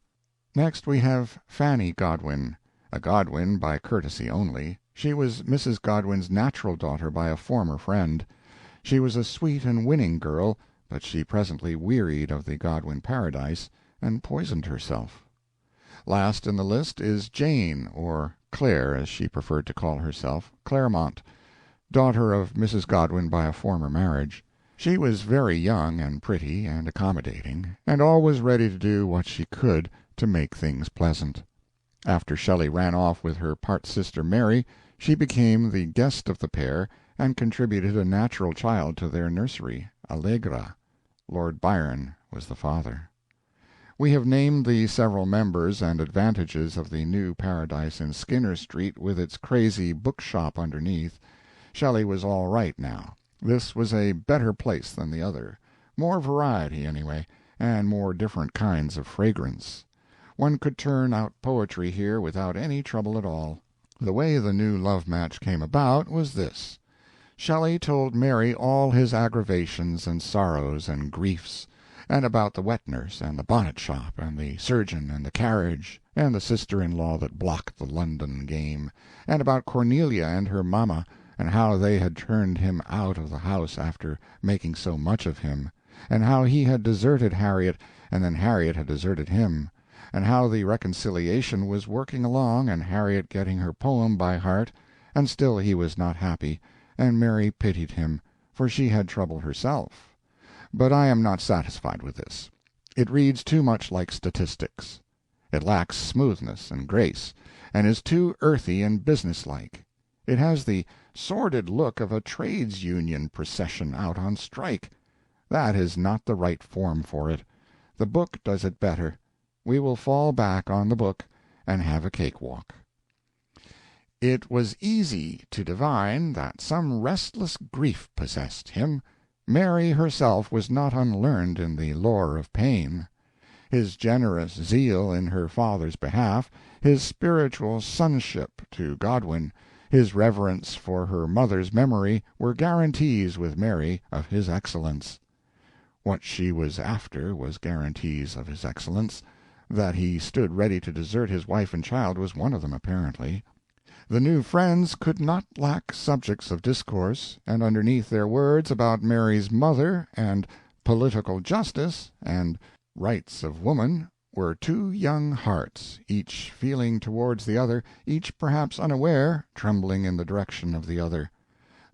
Next we have Fanny Godwin, a Godwin by courtesy only. She was Mrs. Godwin's natural daughter by a former friend. She was a sweet and winning girl, but she presently wearied of the Godwin paradise, and poisoned herself. Last in the list is Jane, or Claire, as she preferred to call herself, Claremont, daughter of Mrs. Godwin by a former marriage. She was very young and pretty and accommodating, and always ready to do what she could to make things pleasant. After Shelley ran off with her part-sister Mary, she became the guest of the pair, and contributed a natural child to their nursery, Allegra. Lord Byron was the father. We have named the several members and advantages of the new paradise in Skinner Street, with its crazy book-shop underneath. Shelley was all right now. This was a better place than the other. More variety, anyway, and more different kinds of fragrance. One could turn out poetry here without any trouble at all. The way the new love-match came about was this. Shelley told Mary all his aggravations and sorrows and griefs, and about the wet-nurse and the bonnet-shop and the surgeon and the carriage and the sister-in-law that blocked the London game, and about Cornelia and her mamma, and how they had turned him out of the house after making so much of him, and how he had deserted Harriet, and then Harriet had deserted him, and how the reconciliation was working along, and Harriet getting her poem by heart, and still he was not happy, and Mary pitied him, for she had trouble herself. But I am not satisfied with this. It reads too much like statistics. It lacks smoothness and grace, and is too earthy and businesslike. It has the sordid look of a trades union procession out on strike. That is not the right form for it. The book does it better. We will fall back on the book and have a cakewalk. It was easy to divine that some restless grief possessed him. Mary herself was not unlearned in the lore of pain. His generous zeal in her father's behalf, his spiritual sonship to Godwin, his reverence for her mother's memory, were guarantees with Mary of his excellence. What she was after was guarantees of his excellence. That he stood ready to desert his wife and child was one of them, apparently. The new friends could not lack subjects of discourse, and underneath their words about Mary's mother, and political justice, and rights of woman, were two young hearts, each feeling towards the other, each perhaps unaware, trembling in the direction of the other.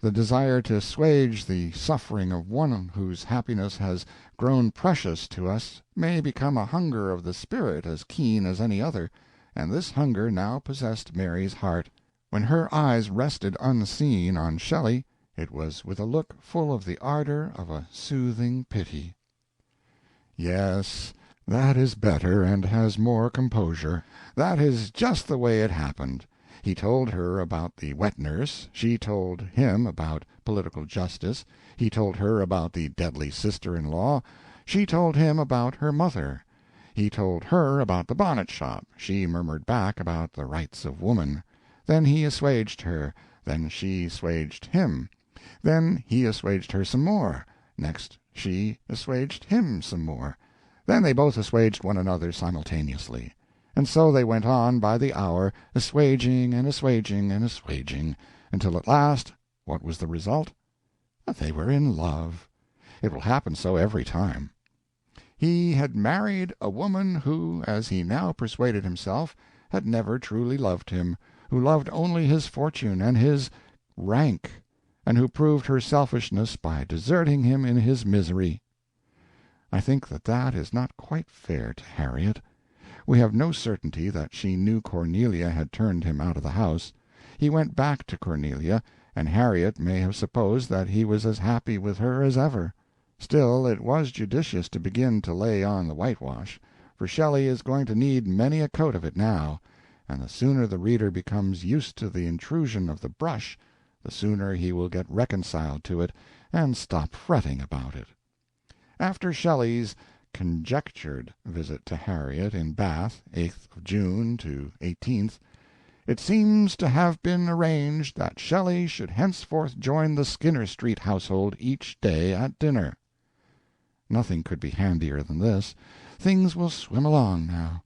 The desire to assuage the suffering of one whose happiness has grown precious to us may become a hunger of the spirit as keen as any other, and this hunger now possessed Mary's heart. When her eyes rested unseen on Shelley, it was with a look full of the ardor of a soothing pity. Yes, that is better, and has more composure. That is just the way it happened. He told her about the wet-nurse, she told him about political justice, he told her about the deadly sister-in-law, she told him about her mother. He told her about the bonnet-shop, she murmured back about the rights of woman. Then he assuaged her, then she assuaged him. Then he assuaged her some more, next she assuaged him some more. Then they both assuaged one another simultaneously. And so they went on by the hour, assuaging and assuaging and assuaging, until at last, what was the result? They were in love. It will happen so every time. He had married a woman who, as he now persuaded himself, had never truly loved him, who loved only his fortune and his rank, and who proved her selfishness by deserting him in his misery. I think that that is not quite fair to Harriet. We have no certainty that she knew Cornelia had turned him out of the house. He went back to Cornelia, and Harriet may have supposed that he was as happy with her as ever. Still, it was judicious to begin to lay on the whitewash, for Shelley is going to need many a coat of it now, and the sooner the reader becomes used to the intrusion of the brush, the sooner he will get reconciled to it and stop fretting about it. After Shelley's conjectured visit to Harriet in Bath, 8th of June to 18th, It seems to have been arranged that Shelley should henceforth join the Skinner Street household each day at dinner. Nothing could be handier than this. Things will swim along now.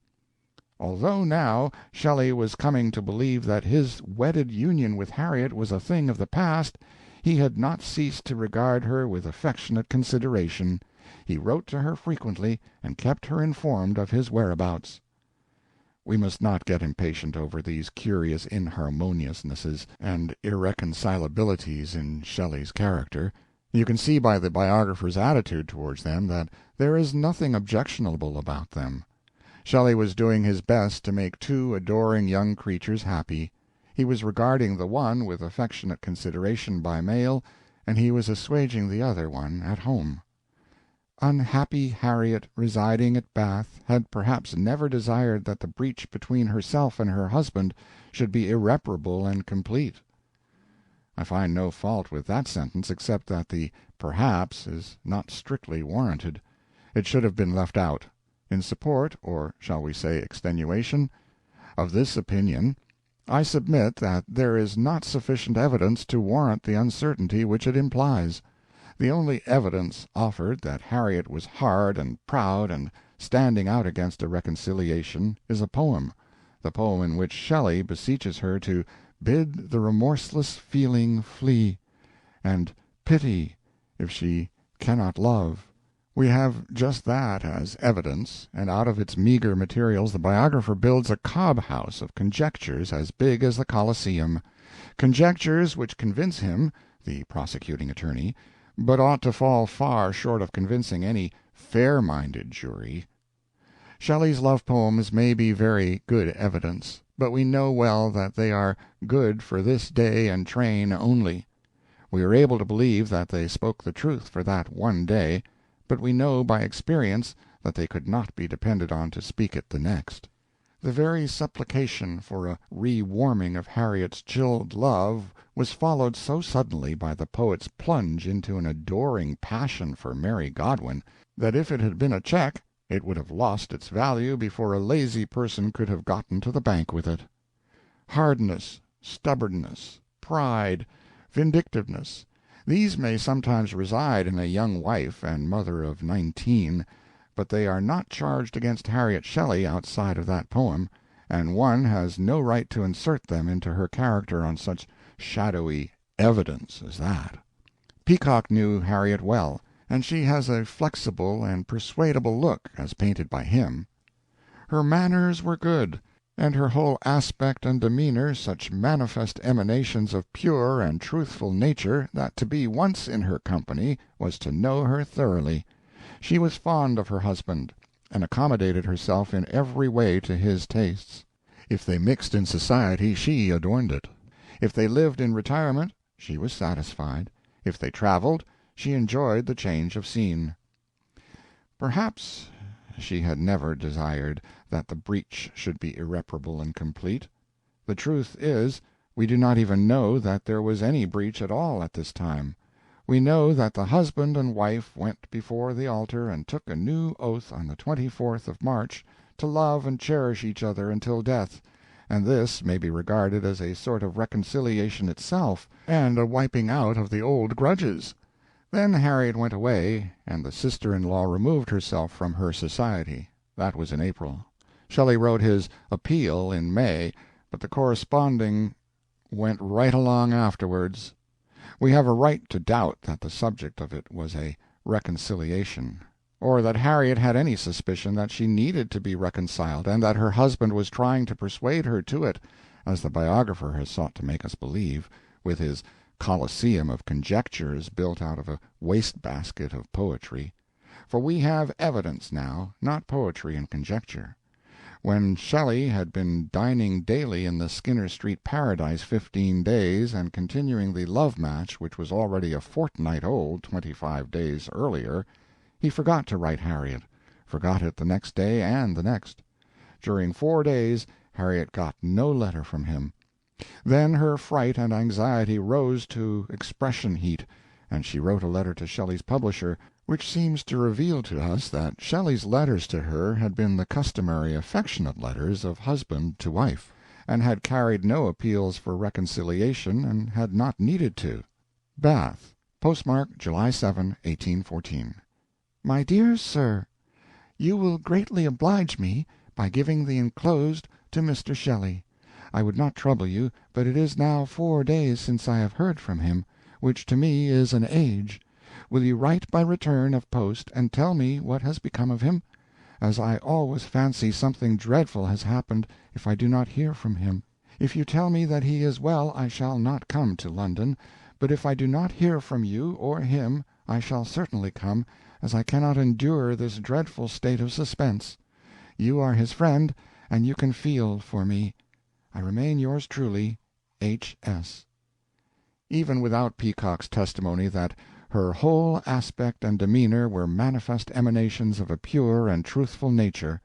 Although now Shelley was coming to believe that his wedded union with Harriet was a thing of the past, he had not ceased to regard her with affectionate consideration. He wrote to her frequently, and kept her informed of his whereabouts. We must not get impatient over these curious inharmoniousnesses and irreconcilabilities in Shelley's character. You can see by the biographer's attitude towards them that there is nothing objectionable about them. Shelley was doing his best to make two adoring young creatures happy. He was regarding the one with affectionate consideration by mail, and he was assuaging the other one at home. Unhappy Harriet, residing at Bath, had perhaps never desired that the breach between herself and her husband should be irreparable and complete. I find no fault with that sentence, except that the perhaps is not strictly warranted. It should have been left out. In support, or shall we say extenuation, of this opinion, I submit that there is not sufficient evidence to warrant the uncertainty which it implies. The only evidence offered that Harriet was hard and proud and standing out against a reconciliation is a poem, the poem in which Shelley beseeches her to bid the remorseless feeling flee, and pity if she cannot love. We have just that as evidence, and out of its meager materials the biographer builds a cob-house of conjectures as big as the Colosseum, conjectures which convince him, the prosecuting attorney, but ought to fall far short of convincing any fair-minded jury. Shelley's love poems may be very good evidence, but we know well that they are good for this day and train only. We are able to believe that they spoke the truth for that one day, but we know by experience that they could not be depended on to speak it the next. The very supplication for a re-warming of Harriet's chilled love was followed so suddenly by the poet's plunge into an adoring passion for Mary Godwin that if it had been a check it would have lost its value before a lazy person could have gotten to the bank with it. Hardness, stubbornness, pride, vindictiveness, these may sometimes reside in a young wife and mother of 19, but they are not charged against Harriet Shelley outside of that poem, and one has no right to insert them into her character on such shadowy evidence as that. Peacock knew Harriet well, and she has a flexible and persuadable look, as painted by him. Her manners were good, and her whole aspect and demeanor such manifest emanations of pure and truthful nature that to be once in her company was to know her thoroughly. She was fond of her husband, and accommodated herself in every way to his tastes. If they mixed in society, she adorned it. If they lived in retirement, she was satisfied. If they traveled, she enjoyed the change of scene. Perhaps she had never desired that the breach should be irreparable and complete. The truth is, we do not even know that there was any breach at all at this time. We know that the husband and wife went before the altar and took a new oath on the 24th of March to love and cherish each other until death, and this may be regarded as a sort of reconciliation itself, and a wiping out of the old grudges. Then Harriet went away, and the sister-in-law removed herself from her society. That was in April. Shelley wrote his Appeal in May, but the corresponding went right along afterwards. We have a right to doubt that the subject of it was a reconciliation, or that Harriet had any suspicion that she needed to be reconciled, and that her husband was trying to persuade her to it, as the biographer has sought to make us believe, with his Colosseum of conjectures built out of a waste-basket of poetry. For we have evidence now, not poetry and conjecture. When Shelley had been dining daily in the Skinner Street paradise 15 days, and continuing the love-match which was already a fortnight old 25 days earlier, he forgot to write Harriet, forgot it the next day and the next. During 4 days Harriet got no letter from him. Then her fright and anxiety rose to expression-heat, and she wrote a letter to Shelley's publisher, which seems to reveal to us that Shelley's letters to her had been the customary affectionate letters of husband to wife, and had carried no appeals for reconciliation, and had not needed to. Bath, postmark July 7, 1814. My dear Sir, you will greatly oblige me by giving the enclosed to Mr. Shelley. I would not trouble you, but it is now 4 days since I have heard from him, which to me is an age. Will you write by return of post and tell me what has become of him, as I always fancy something dreadful has happened if I do not hear from him. If you tell me that he is well I shall not come to London, but if I do not hear from you or him I shall certainly come, as I cannot endure this dreadful state of suspense. You are his friend, and you can feel for me. I remain yours truly, H.S. Even without Peacock's testimony that her whole aspect and demeanor were manifest emanations of a pure and truthful nature,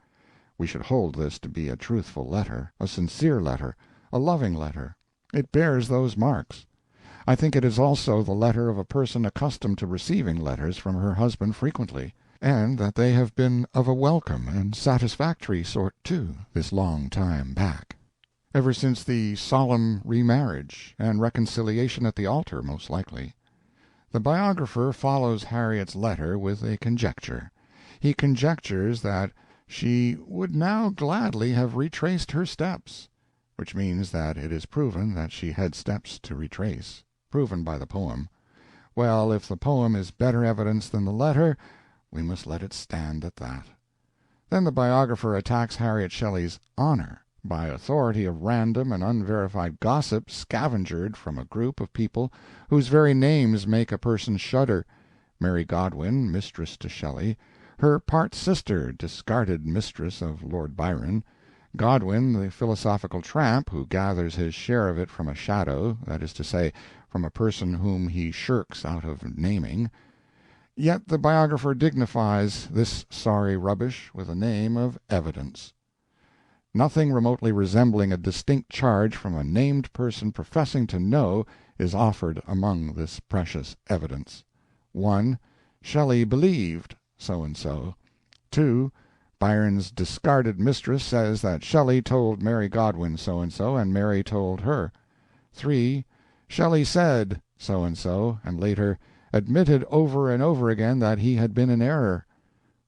we should hold this to be a truthful letter, a sincere letter, a loving letter. It bears those marks. I think it is also the letter of a person accustomed to receiving letters from her husband frequently, and that they have been of a welcome and satisfactory sort, too, this long time back. Ever since the solemn remarriage, and reconciliation at the altar, most likely. The biographer follows Harriet's letter with a conjecture. He conjectures that she would now gladly have retraced her steps, which means that it is proven that she had steps to retrace, proven by the poem. Well, if the poem is better evidence than the letter, we must let it stand at that. Then the biographer attacks Harriet Shelley's honor, by authority of random and unverified gossip scavengered from a group of people whose very names make a person shudder: Mary Godwin, mistress to Shelley; her part-sister, discarded mistress of Lord Byron; Godwin, the philosophical tramp, who gathers his share of it from a shadow, that is to say, from a person whom he shirks out of naming. Yet the biographer dignifies this sorry rubbish with a name of evidence. Nothing remotely resembling a distinct charge from a named person professing to know is offered among this precious evidence. 1. Shelley believed so-and-so. 2. Byron's discarded mistress says that Shelley told Mary Godwin so-and-so, and Mary told her. 3. Shelley said so-and-so, and later admitted over and over again that he had been in error.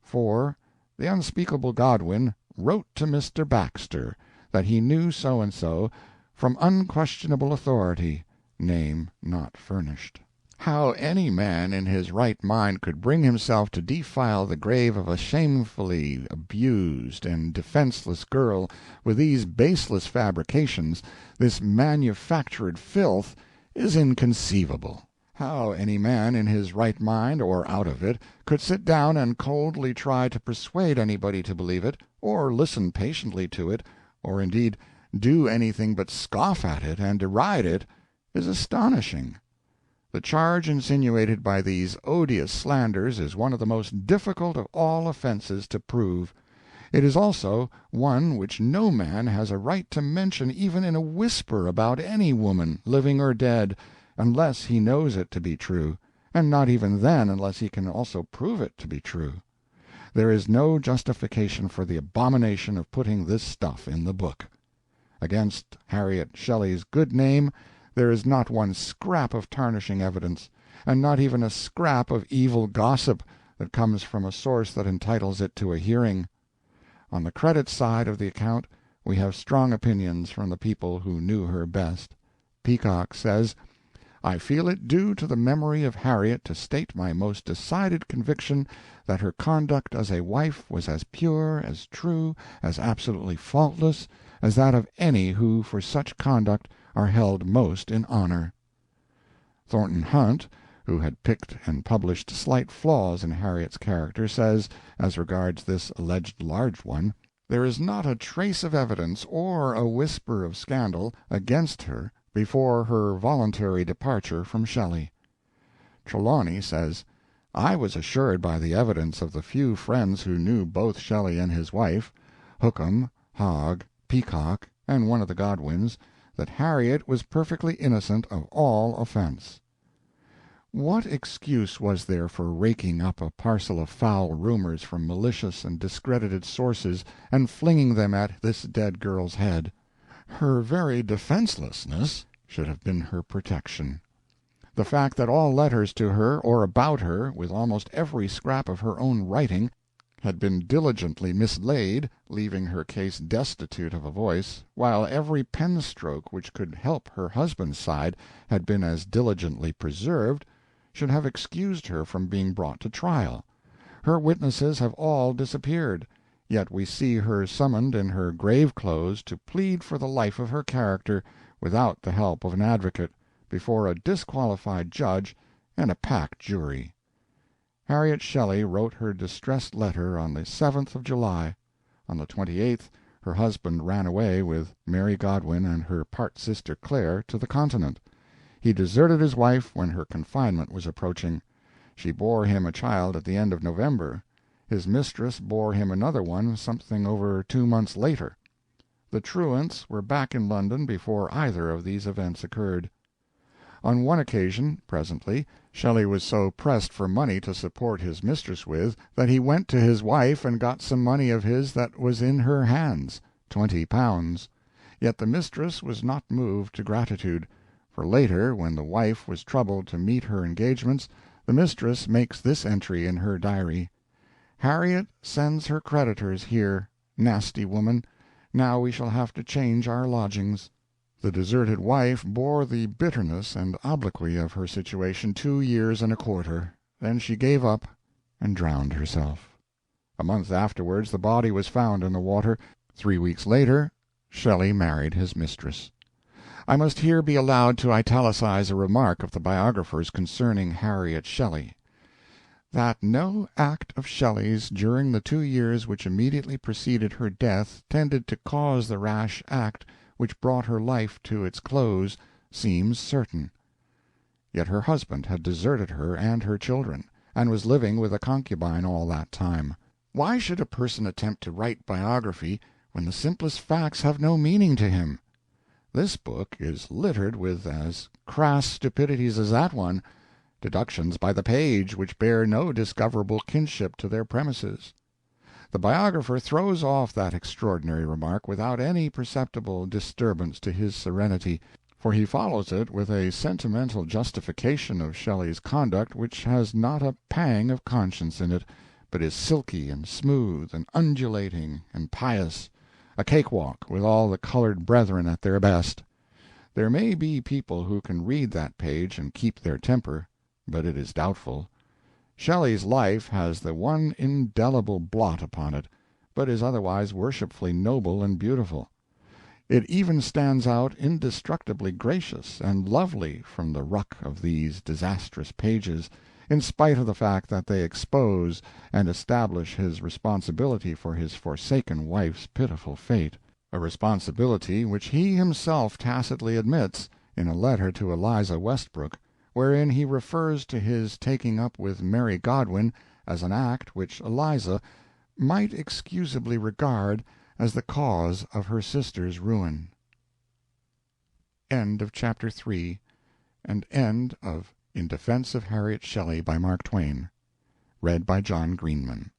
4. The unspeakable Godwin wrote to Mr. Baxter that he knew so-and-so from unquestionable authority, name not furnished. How any man in his right mind could bring himself to defile the grave of a shamefully abused and defenseless girl with these baseless fabrications, this manufactured filth, is inconceivable. How any man in his right mind, or out of it, could sit down and coldly try to persuade anybody to believe it, or listen patiently to it, or indeed do anything but scoff at it and deride it, is astonishing. The charge insinuated by these odious slanders is one of the most difficult of all offenses to prove. It is also one which no man has a right to mention even in a whisper about any woman, living or dead, unless he knows it to be true, and not even then unless he can also prove it to be true. There is no justification for the abomination of putting this stuff in the book. Against Harriet Shelley's good name there is not one scrap of tarnishing evidence, and not even a scrap of evil gossip that comes from a source that entitles it to a hearing. On the credit side of the account we have strong opinions from the people who knew her best. Peacock says, "I feel it due to the memory of Harriet to state my most decided conviction that her conduct as a wife was as pure, as true, as absolutely faultless, as that of any who for such conduct are held most in honor." Thornton Hunt, who had picked and published slight flaws in Harriet's character, says, as regards this alleged large one, "There is not a trace of evidence or a whisper of scandal against her before her voluntary departure from Shelley." Trelawney says, "I was assured by the evidence of the few friends who knew both Shelley and his wife, Hookham, Hogg, Peacock, and one of the Godwins, that Harriet was perfectly innocent of all offense." What excuse was there for raking up a parcel of foul rumors from malicious and discredited sources and flinging them at this dead girl's head? Her very defenselessness should have been her protection. The fact that all letters to her or about her, with almost every scrap of her own writing, had been diligently mislaid, leaving her case destitute of a voice, while every pen-stroke which could help her husband's side had been as diligently preserved, should have excused her from being brought to trial. Her witnesses have all disappeared, yet we see her summoned in her grave clothes to plead for the life of her character, without the help of an advocate, before a disqualified judge and a packed jury. Harriet Shelley wrote her distressed letter on the 7th of July. On the 28th her husband ran away with Mary Godwin and her part-sister Claire to the Continent. He deserted his wife when her confinement was approaching. She bore him a child at the end of November. His mistress bore him another one something over 2 months later. The truants were back in London before either of these events occurred. On one occasion, presently, Shelley was so pressed for money to support his mistress with that he went to his wife and got some money of his that was in her hands, £20. Yet the mistress was not moved to gratitude, for later, when the wife was troubled to meet her engagements, the mistress makes this entry in her diary: "Harriet sends her creditors here. Nasty woman. Now we shall have to change our lodgings." The deserted wife bore the bitterness and obloquy of her situation 2 years and a quarter. Then she gave up and drowned herself. A month afterwards the body was found in the water. 3 weeks later Shelley married his mistress. I must here be allowed to italicize a remark of the biographers concerning Harriet Shelley: that no act of Shelley's during the 2 years which immediately preceded her death tended to cause the rash act which brought her life to its close seems certain. Yet her husband had deserted her and her children, and was living with a concubine all that time. Why should a person attempt to write biography when the simplest facts have no meaning to him? This book is littered with as crass stupidities as that one, deductions by the page which bear no discoverable kinship to their premises. The biographer throws off that extraordinary remark without any perceptible disturbance to his serenity, for he follows it with a sentimental justification of Shelley's conduct which has not a pang of conscience in it, but is silky and smooth and undulating and pious, a cakewalk with all the colored brethren at their best. There may be people who can read that page and keep their temper, but it is doubtful. Shelley's life has the one indelible blot upon it, but is otherwise worshipfully noble and beautiful. It even stands out indestructibly gracious and lovely from the ruck of these disastrous pages, in spite of the fact that they expose and establish his responsibility for his forsaken wife's pitiful fate, a responsibility which he himself tacitly admits in a letter to Eliza Westbrook, wherein he refers to his taking up with Mary Godwin as an act which Eliza might excusably regard as the cause of her sister's ruin. End of Chapter 3, and end of In Defense of Harriet Shelley by Mark Twain. Read by John Greenman.